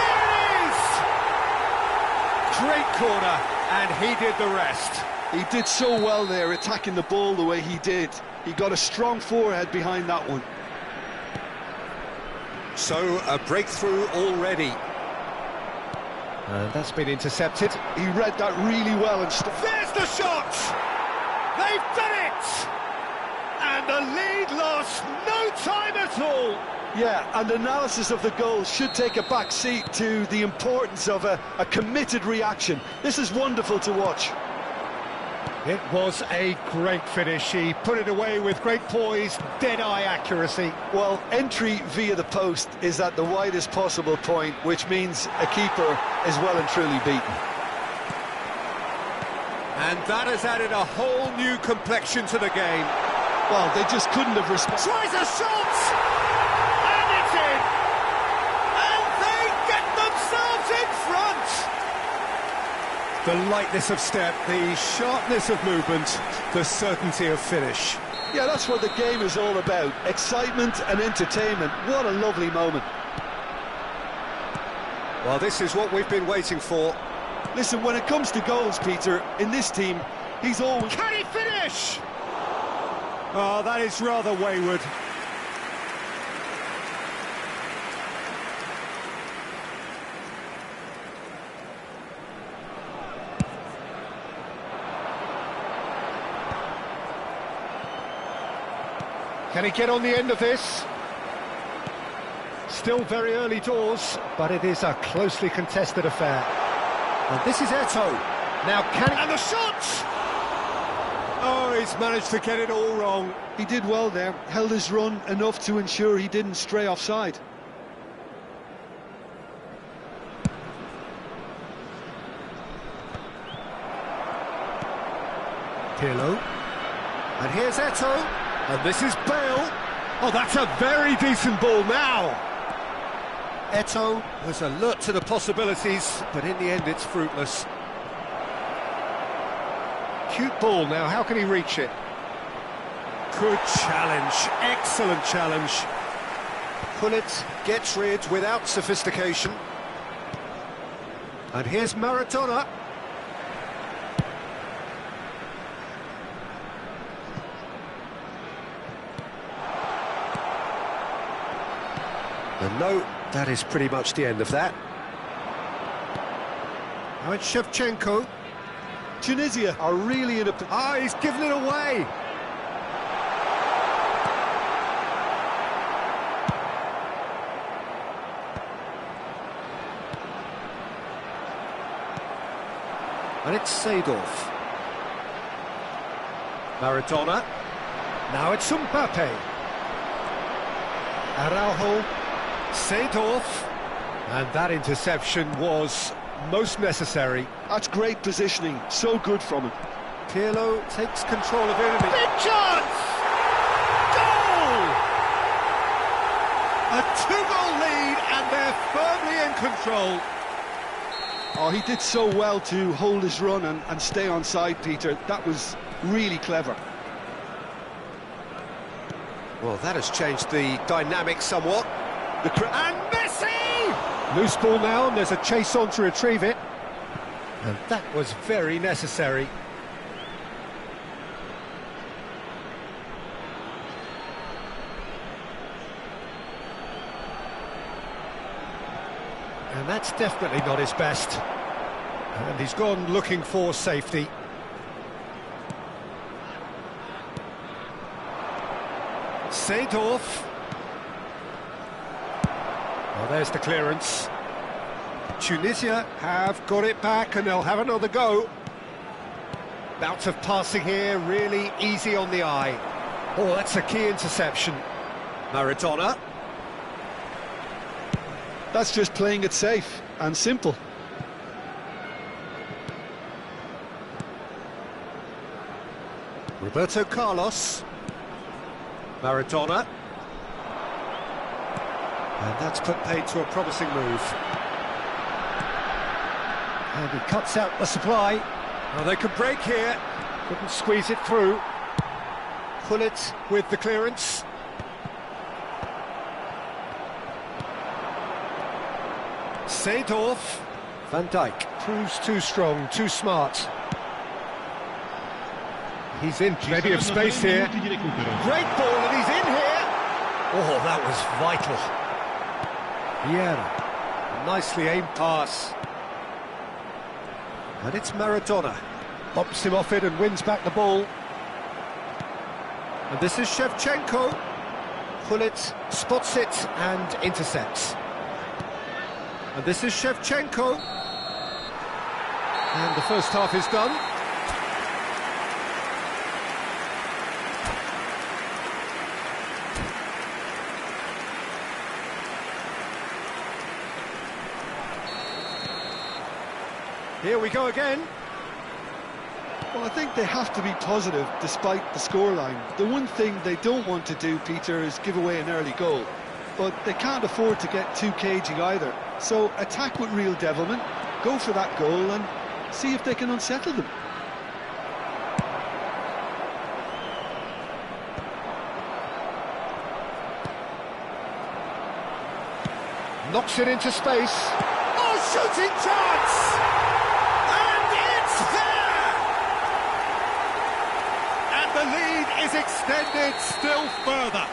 There it is! Great corner, and he did the rest. He did so well there, attacking the ball the way he did. He got a strong forehead behind that one. So, a breakthrough already. And that's been intercepted. He read that really well and... There's the shot! They've done it! And the lead lost no time at all! Yeah, and analysis of the goal should take a back seat to the importance of a committed reaction. This is wonderful to watch. It was a great finish. He put it away with great poise, dead-eye accuracy. Well, entry via the post is at the widest possible point, which means a keeper is well and truly beaten. And that has added a whole new complexion to the game. Well, they just couldn't have responded. Tries a shot! And it's in! And they get themselves in front! The lightness of step, the sharpness of movement, the certainty of finish. Yeah, that's what the game is all about. Excitement and entertainment. What a lovely moment. Well, this is what we've been waiting for. Listen, when it comes to goals, Peter, in this team, he's always... Can he finish? Oh, that is rather wayward. Can he get on the end of this? Still very early doors, but it is a closely contested affair. And this is Eto'o. Now can he... And the shot! Oh, he's managed to get it all wrong. He did well there, held his run enough to ensure he didn't stray offside. Pirlo. And here's Eto'o. And this is Bale. Oh, that's a very decent ball now. Eto'o was alert to the possibilities, but in the end it's fruitless. Cute ball now, how can he reach it? Good challenge, excellent challenge. Pullet gets rid without sophistication. And here's Maradona. And no That is pretty much the end of that. Now it's Shevchenko. Tunisia are really in a... Ah, he's given it away! And it's Seedorf. Maradona. Now it's Mbappe. Araujo. Seedorf. And that interception was most necessary. That's great positioning, so good from him. Pirlo takes control of it. Big chance! Goal! A two-goal lead and they're firmly in control. Oh, he did so well to hold his run and stay on side, Peter. That was really clever. Well, that has changed the dynamic somewhat. And Messi! Loose ball now, and there's a chase on to retrieve it. And that was very necessary. And that's definitely not his best. And he's gone looking for safety. Seedorf. Well, there's the clearance. Tunisia have got it back and they'll have another go. Bout of passing here, really easy on the eye. Oh, that's a key interception. Maradona. That's just playing it safe and simple. Roberto Carlos. Maradona. And that's put paid to a promising move. And he cuts out the supply. Well, they could break here. Couldn't squeeze it through. Gullit with the clearance. Seedorf. Van Dijk proves too strong, too smart. He's in plenty of space here. Great ball, and he's in here. Oh, that was vital. Vieira. Nicely aimed pass. And it's Maradona. Bumps him off it and wins back the ball. And this is Shevchenko. Gullit spots it and intercepts. And this is Shevchenko. And the first half is done. Here we go again. Well, I think they have to be positive despite the scoreline. The one thing they don't want to do, Peter, is give away an early goal. But they can't afford to get too cagey either. So attack with real devilment, go for that goal and see if they can unsettle them. Knocks it into space. Oh, shooting chance! And it's there! And the lead is extended still further.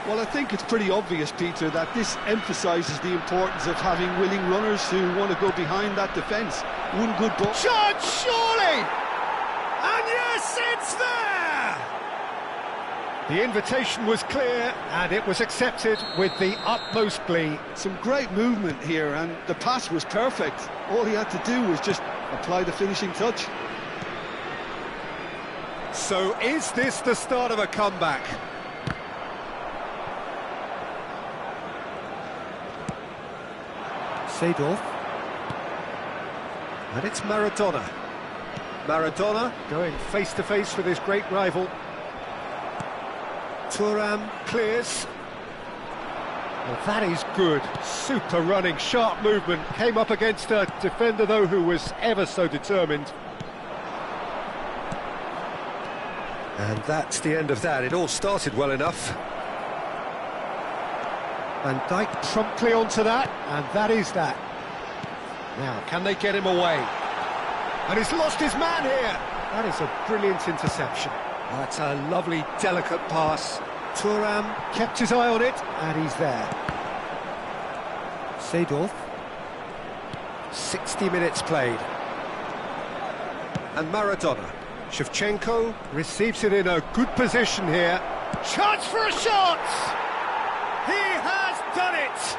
Well, I think it's pretty obvious, Peter, that this emphasises the importance of having willing runners who want to go behind that defence. One good ball. Shot, surely! And yes, it's there! The invitation was clear, and it was accepted with the utmost glee. Some great movement here, and the pass was perfect. All he had to do was just apply the finishing touch. So is this the start of a comeback? Seedorf. And it's Maradona. Maradona going face-to-face with his great rival. Thuram clears. Well, that is good. Super running, sharp movement. Came up against a defender, though, who was ever so determined. And that's the end of that. It all started well enough. Van Dijk promptly onto that, and that is that. Now, can they get him away? And he's lost his man here. That is a brilliant interception. That's a lovely, delicate pass. Thuram kept his eye on it, and he's there. Seedorf. 60 minutes played. And Maradona. Shevchenko receives it in a good position here. Chance for a shot! He has done it!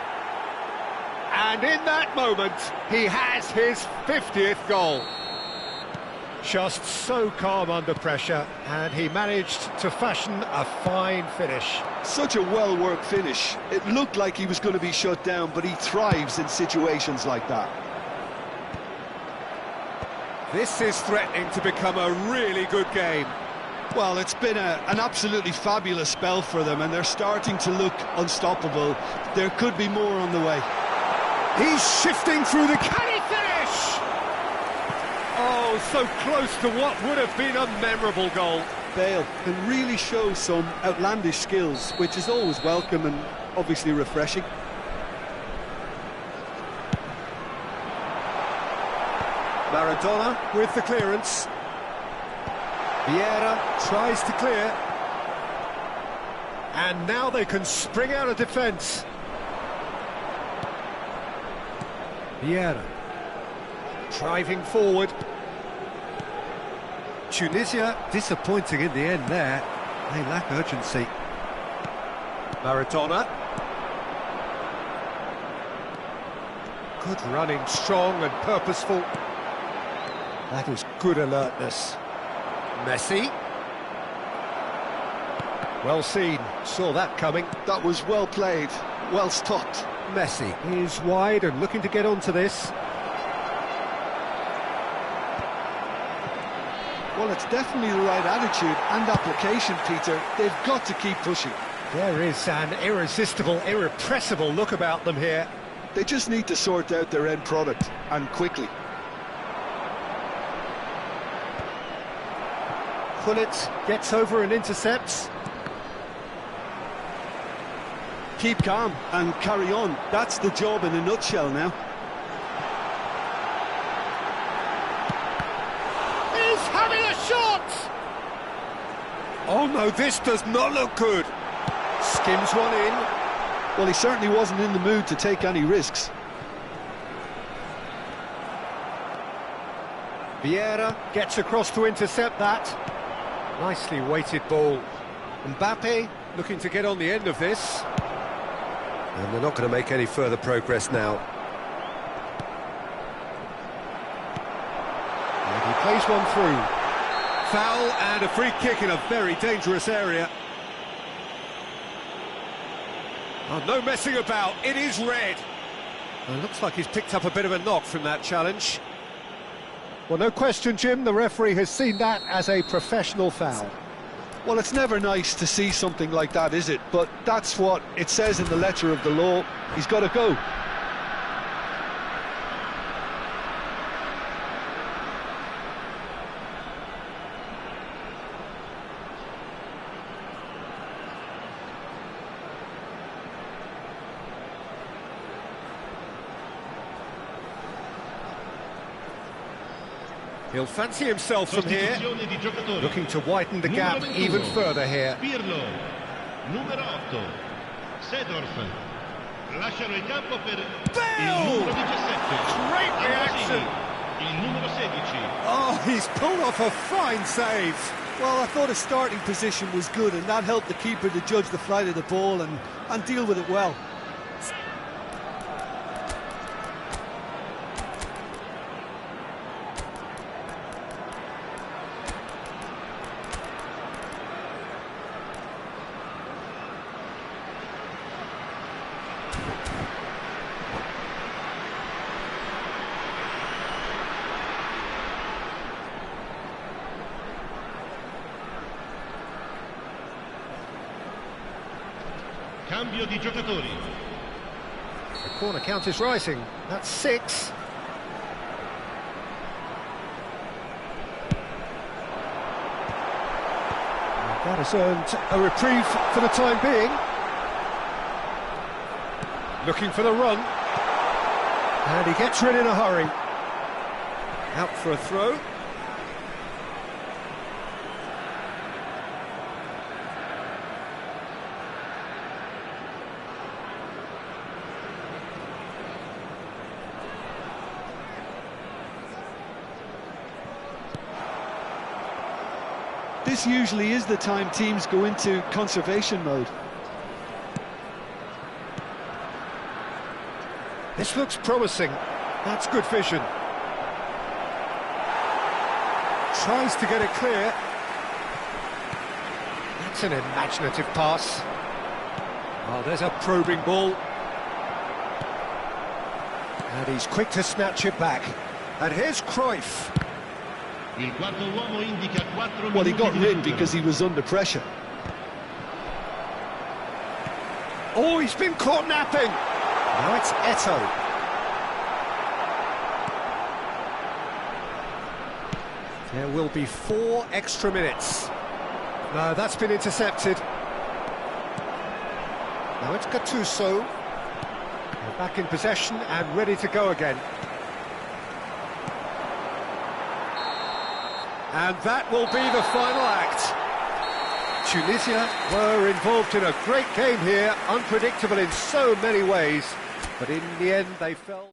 And in that moment, he has his 50th goal. Just so calm under pressure, and he managed to fashion a fine finish. Such a well-worked finish. It looked like he was going to be shut down, but he thrives in situations like that. This is threatening to become a really good game. Well, it's been an absolutely fabulous spell for them, and they're starting to look unstoppable. There could be more on the way. He's shifting through the... Can he finish? Oh, so close to what would have been a memorable goal. Bale can really show some outlandish skills, which is always welcome and obviously refreshing. Maradona with the clearance. Vieira tries to clear. And now they can spring out of defence. Vieira driving forward. Tunisia disappointing in the end there. They lack urgency. Maradona. Good running, strong and purposeful. That is good alertness. Messi. Well seen, saw that coming. That was well played, well stopped. Messi is wide and looking to get onto this. Well, it's definitely the right attitude and application, Peter. They've got to keep pushing. There is an irresistible, irrepressible look about them here. They just need to sort out their end product, and quickly. Gullit gets over and intercepts. Keep calm and carry on. That's the job in a nutshell now. He's having a shot! Oh no, this does not look good. Skims one in. Well, he certainly wasn't in the mood to take any risks. Vieira gets across to intercept that. Nicely weighted ball. Mbappe looking to get on the end of this. And they're not going to make any further progress now. And he plays one through. Foul and a free kick in a very dangerous area. Oh, no messing about, it is red. Well, it looks like he's picked up a bit of a knock from that challenge. Well, no question, Jim, the referee has seen that as a professional foul. Well, it's never nice to see something like that, is it? But that's what it says in the letter of the law. He's got to go. He'll fancy himself from here, looking to widen the gap even further here. Pirlo, numero 8, Seedorf, lasciano il campo per il numero 17. Great reaction! Il numero 16. Oh, he's pulled off a fine save. Well, I thought his starting position was good, and that helped the keeper to judge the flight of the ball and deal with it well. Cambio di giocatori. The corner count is rising. That's 6. That has earned a reprieve for the time being. Looking for the run. And he gets rid in a hurry. Out for a throw. This usually is the time teams go into conservation mode. This looks promising. That's good vision. Tries to get it clear. That's an imaginative pass. Oh, there's a probing ball. And he's quick to snatch it back. And here's Cruyff. Well, he got rid because he was under pressure. Oh, he's been caught napping. Now it's Eto'o. There will be 4 extra minutes. No, that's been intercepted. Now it's Gattuso. They're back in possession and ready to go again. And that will be the final act. Tunisia were involved in a great game here, unpredictable in so many ways, but in the end they fell.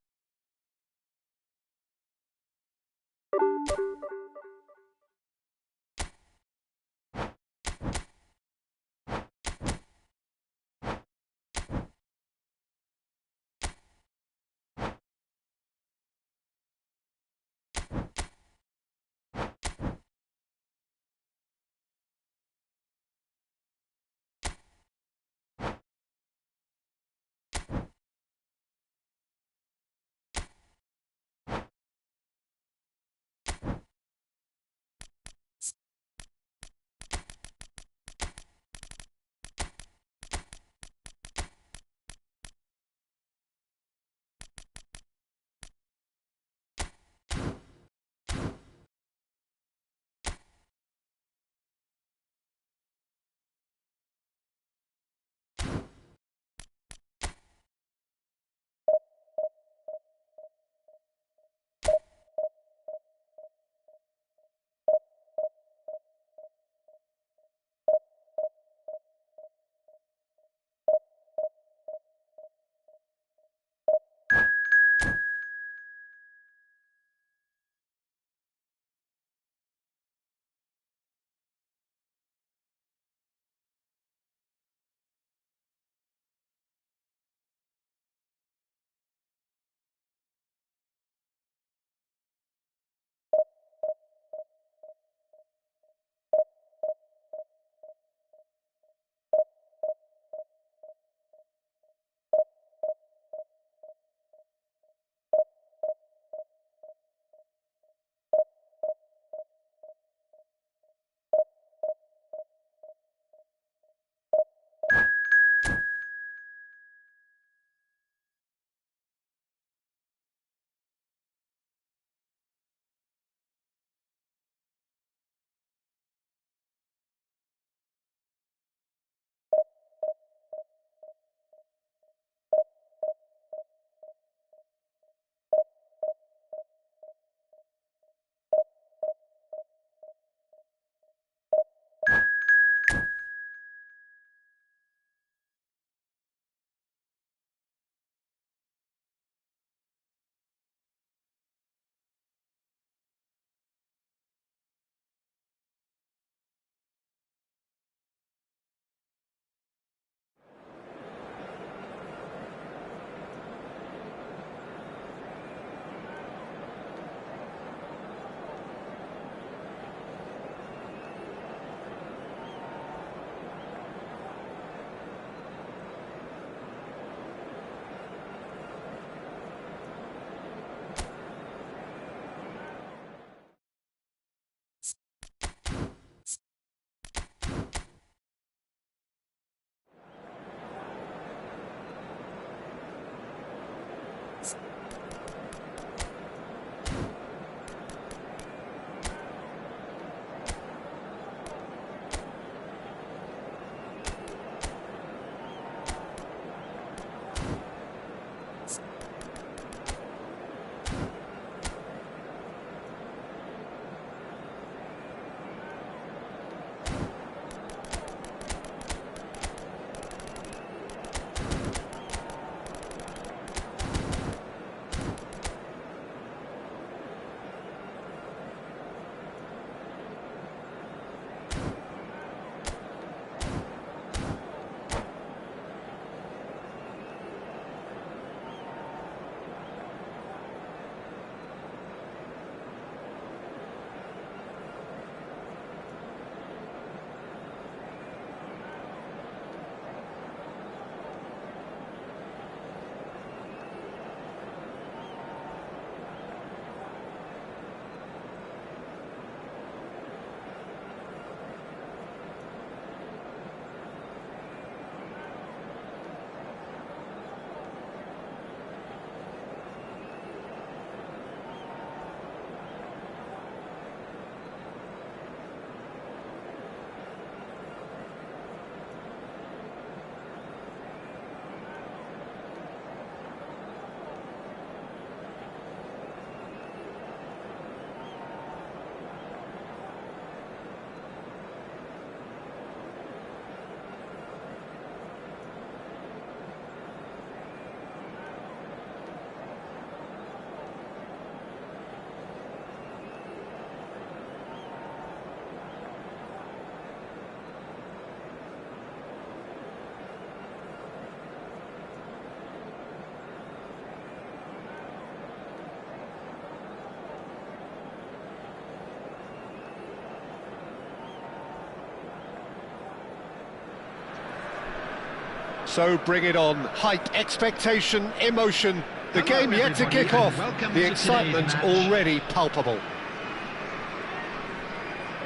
So bring it on. Hype, expectation, emotion. The game yet to kick off. The excitement already palpable.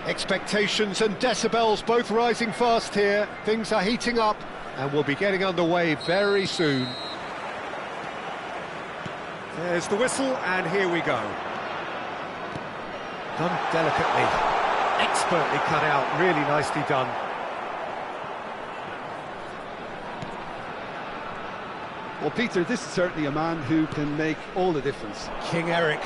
Expectations and decibels both rising fast here. Things are heating up and we'll be getting underway very soon. There's the whistle and here we go. Done delicately, expertly cut out, really nicely done. Well, Peter, this is certainly a man who can make all the difference. King Eric,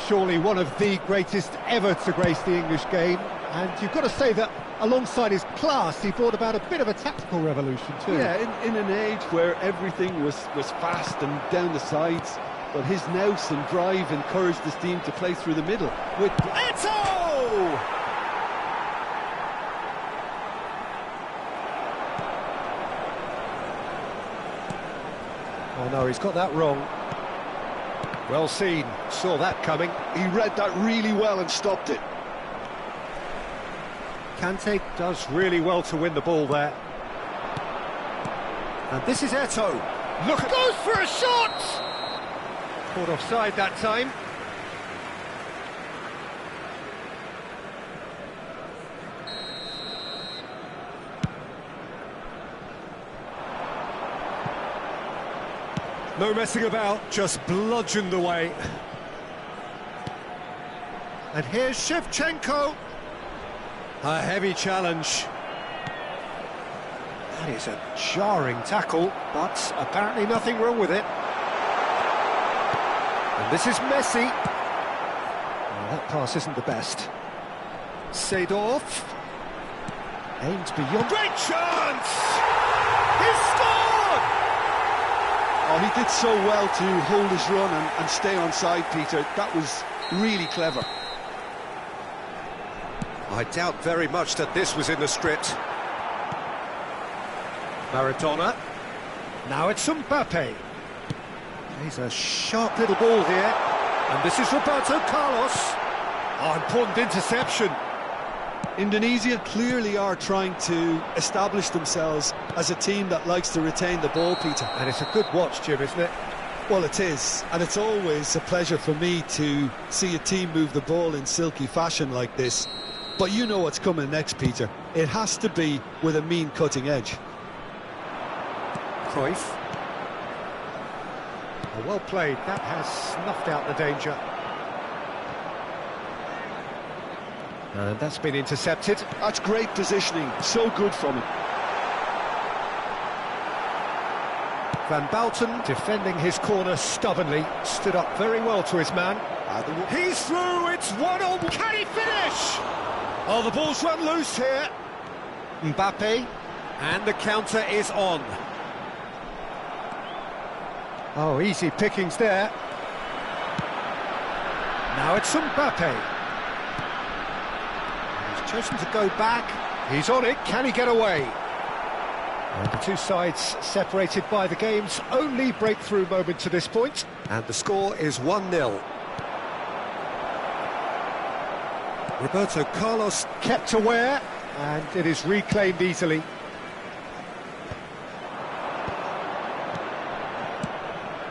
surely one of the greatest ever to grace the English game. And you've got to say that alongside his class, he brought about a bit of a tactical revolution too. Yeah, in an age where everything was fast and down the sides, but his nous and drive encouraged his team to play through the middle. With Eto! Oh no, he's got that wrong. Well seen, saw that coming. He read that really well and stopped it. Kante does really well to win the ball there. And this is Eto. Look, goes for a shot! Caught offside that time. No messing about, just bludgeoned away. And here's Shevchenko. A heavy challenge. That is a jarring tackle, but apparently nothing wrong with it. And this is Messi. Well, that pass isn't the best. Seedorf. Aimed beyond. Great chance! He scored! Oh, he did so well to hold his run and stay on side, Peter. That was really clever. I doubt very much that this was in the script. Maradona. Now it's Mbappe. He's a sharp little ball here. And this is Roberto Carlos. Oh, important interception. Indonesia clearly are trying to establish themselves as a team that likes to retain the ball, Peter. And it's a good watch, Jim, isn't it? Well, it is. And it's always a pleasure for me to see a team move the ball in silky fashion like this. But you know what's coming next, Peter. It has to be with a mean cutting edge. Cruyff. Oh, well played. That has snuffed out the danger. And that's been intercepted. That's great positioning. So good from him. Van Bouten defending his corner stubbornly. Stood up very well to his man. He's through. It's 1-1. Can he finish? Oh, the ball's run loose here. Mbappe, and the counter is on. Oh, easy pickings there. Now it's Mbappe. He's chosen to go back. He's on it. Can he get away? And the two sides separated by the game's only breakthrough moment to this point. And the score is 1-0. Roberto Carlos kept aware, and it is reclaimed easily.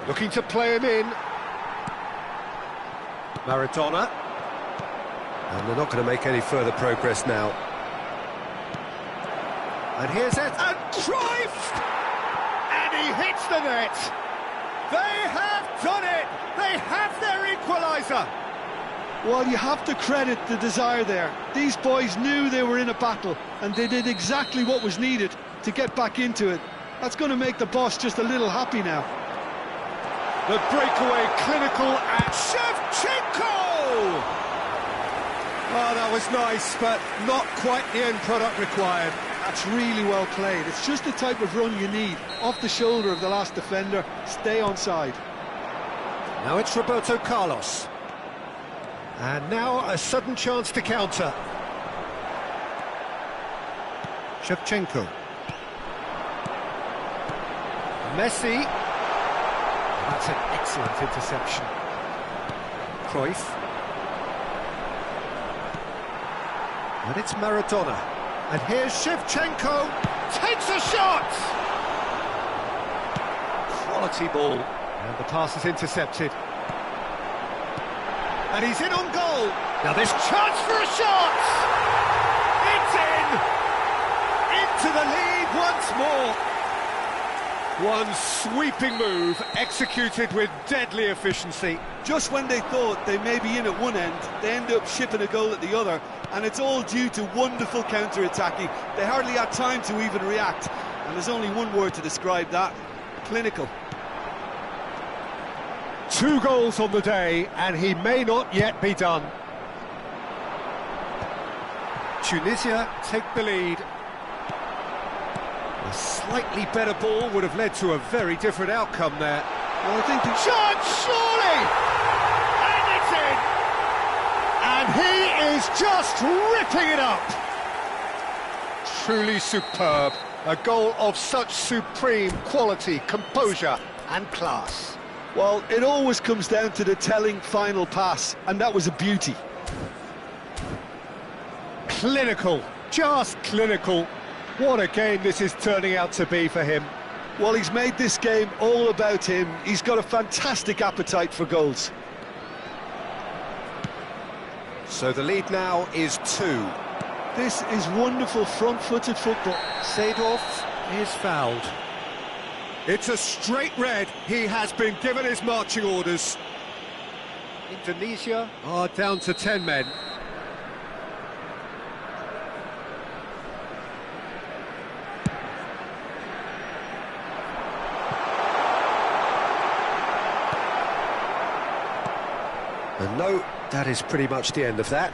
Looking to play him in. Maradona. And they're not going to make any further progress now. And here's it, and Cruyff! And he hits the net! They have done it! They have their equaliser! Well, you have to credit the desire there. These boys knew they were in a battle, and they did exactly what was needed to get back into it. That's going to make the boss just a little happy now. The breakaway, clinical, and Shevchenko! Oh, that was nice, but not quite the end product required. That's really well played. It's just the type of run you need. Off the shoulder of the last defender, stay on side. Now it's Roberto Carlos. And now a sudden chance to counter. Shevchenko. Messi. That's an excellent interception. Cruyff. And it's Maradona. And here's Shevchenko. Takes a shot! quality ball. And the pass is intercepted. And he's in on goal. Now this chance for a shot! It's in! Into the lead once more. One sweeping move, executed with deadly efficiency. Just when they thought they may be in at one end, they end up shipping a goal at the other, and it's all due to wonderful counter-attacking. They hardly had time to even react, and there's only one word to describe that: clinical. 2 goals on the day, and he may not yet be done. Tunisia take the lead. A slightly better ball would have led to a very different outcome there. Well, I think the shot, surely! And it's in! And he is just ripping it up! Truly superb. A goal of such supreme quality, composure and class. Well, it always comes down to the telling final pass, and that was a beauty. Clinical, just clinical. What a game this is turning out to be for him. Well, he's made this game all about him. He's got a fantastic appetite for goals. So the lead now is 2. This is wonderful front-footed football. Seedorf is fouled. It's a straight red. He has been given his marching orders. Indonesia are down to 10 men. And no, that is pretty much the end of that.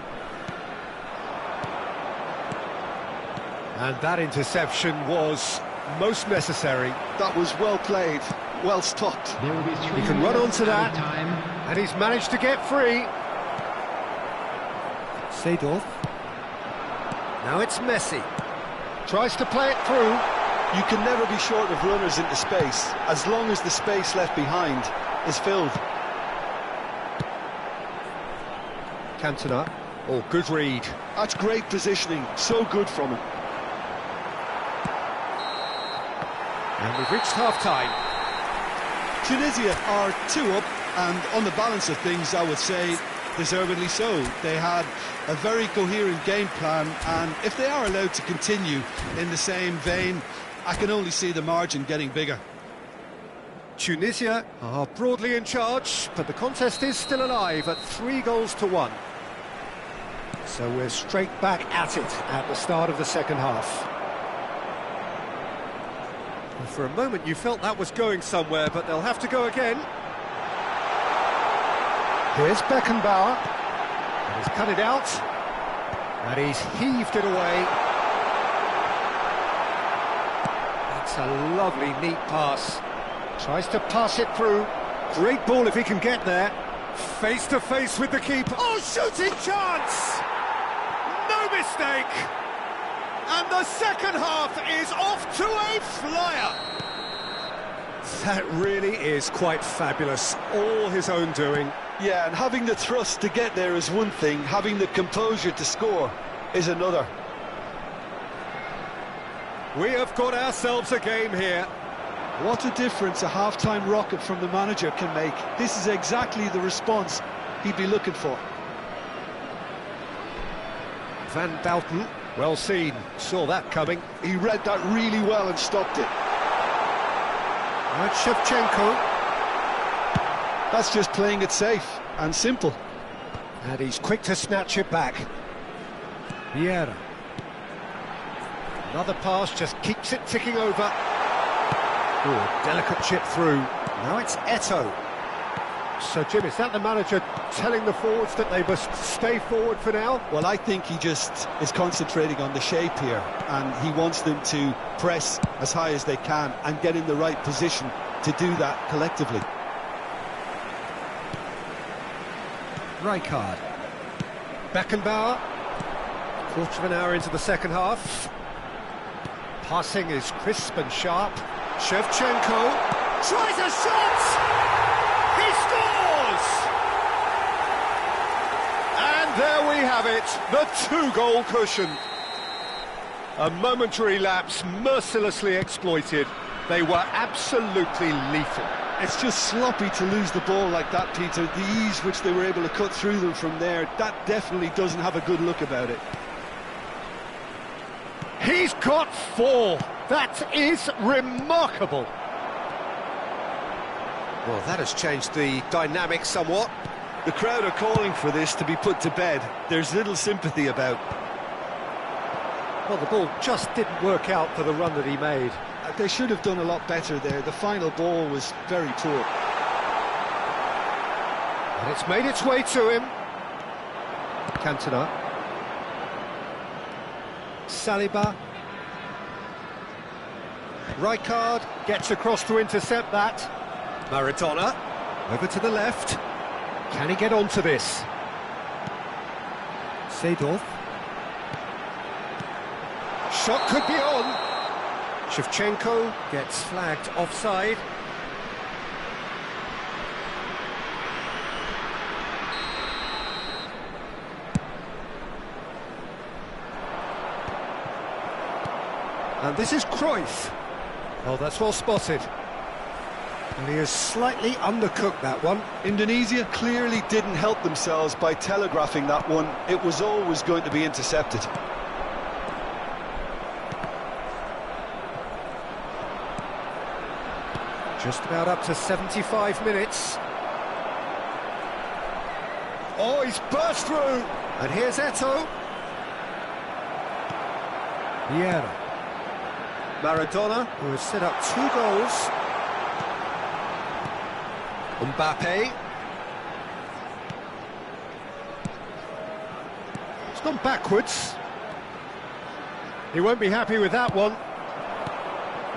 And that interception was most necessary. That was well played, well stopped. He can run onto that, and he's managed to get free. Seedorf. Now it's Messi. Tries to play it through. You can never be short of runners into space, as long as the space left behind is filled. Cantona. Oh, good read. That's great positioning, so good from him. And we've reached half-time. Tunisia are 2 up, and on the balance of things, I would say, deservedly so. They had a very coherent game plan, and if they are allowed to continue in the same vein, I can only see the margin getting bigger. Tunisia are broadly in charge, but the contest is still alive at 3-1. So we're straight back at it at the start of the second half. And for a moment you felt that was going somewhere, but they'll have to go again. Here's Beckenbauer. And he's cut it out. And he's heaved it away. That's a lovely, neat pass. Tries to pass it through. Great ball if he can get there. Face to face with the keeper. Oh, shooting chance! No mistake! And the second half is off to a flyer. That really is quite fabulous. All his own doing. Yeah, and having the thrust to get there is one thing. Having the composure to score is another. We have got ourselves a game here. What a difference a half-time rocket from the manager can make. This is exactly the response he'd be looking for. Van Bouten, well seen, saw that coming. He read that really well and stopped it. And Shevchenko. That's just playing it safe and simple. And he's quick to snatch it back. Vieira. Another pass just keeps it ticking over. Ooh, delicate chip through. Now it's Eto'o. So, Jim, is that the manager telling the forwards that they must stay forward for now? Well, I think he just is concentrating on the shape here, and he wants them to press as high as they can and get in the right position to do that collectively. Rijkaard. Beckenbauer. Quarter of an hour into the second half. Passing is crisp and sharp. Shevchenko tries a shot! He scores! And there we have it, the 2-goal cushion. A momentary lapse mercilessly exploited. They were absolutely lethal. It's just sloppy to lose the ball like that, Peter. The ease which they were able to cut through them from there, that definitely doesn't have a good look about it. He's got 4. That is remarkable. Well, that has changed the dynamic somewhat. The crowd are calling for this to be put to bed. There's little sympathy about. Well, the ball just didn't work out for the run that he made. They should have done a lot better there. The final ball was very poor. And it's made its way to him. Cantona. Saliba. Rijkaard gets across to intercept that. Maradona. Over to the left. Can he get onto this? Seedorf. Shot could be on. Shevchenko gets flagged offside. And this is Cruyff. Oh, that's well spotted. And he has slightly undercooked that one. Indonesia clearly didn't help themselves by telegraphing that one. It was always going to be intercepted. Just about up to 75 minutes. Oh, he's burst through. And here's Eto'o. Vieira. Maradona, who has set up 2 goals. Mbappe. It's gone backwards. He won't be happy with that one.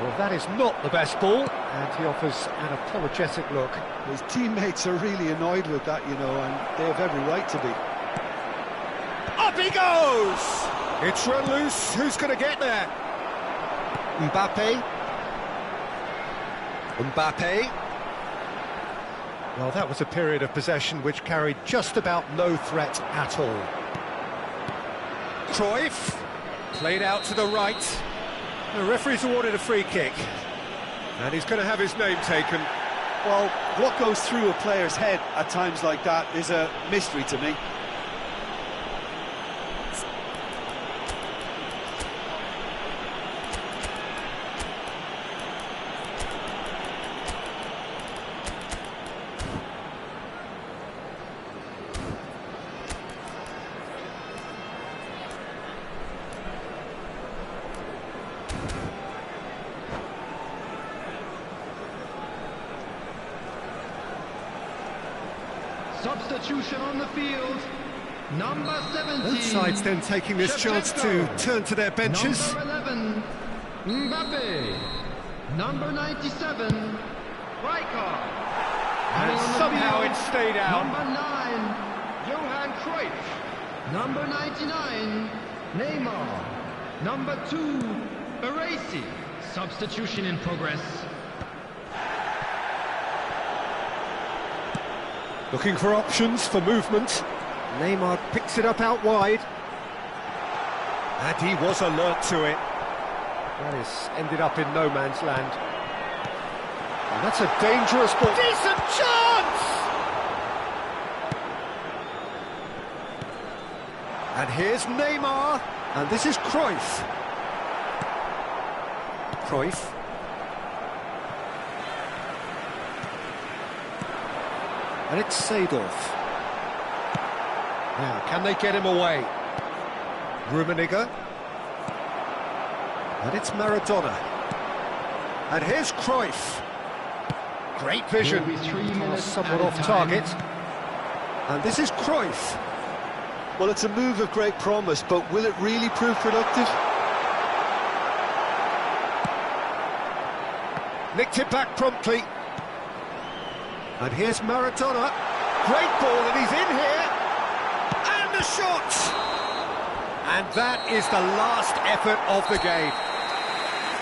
Well, that is not the best ball, and he offers an apologetic look. His teammates are really annoyed with that, you know, and they have every right to be. Up he goes! It's run loose. Who's going to get there? Mbappe. Mbappe. Well, that was a period of possession which carried just about no threat at all. Cruyff. Played out to the right. The referee's awarded a free kick. And he's going to have his name taken. Well, what goes through a player's head at times like that is a mystery to me. Substitution on the field. Number 17. Both sides then taking this chance to turn to their benches. Number 11, Mbappe. Number 97, Rijkaard. And somehow it stayed out. Number 9, Johan Cruyff. Number 99, Neymar. Number 2, Baresi. Substitution in progress. Looking for options for movement. Neymar picks it up out wide. And he was alert to it. That is ended up in no man's land. And that's a dangerous ball. Decent chance! And here's Neymar. And this is Cruyff. Cruyff. And it's Seedorf. Now, can they get him away? Rummenigge. And it's Maradona. And here's Cruyff. Great vision. Somewhat off target. And this is Cruyff. Well, it's a move of great promise, but will it really prove productive? Nicked it back promptly. And here's Maradona. Great ball, and he's in here. And the shot! And that is the last effort of the game.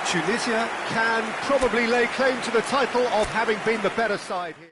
Tunisia can probably lay claim to the title of having been the better side here.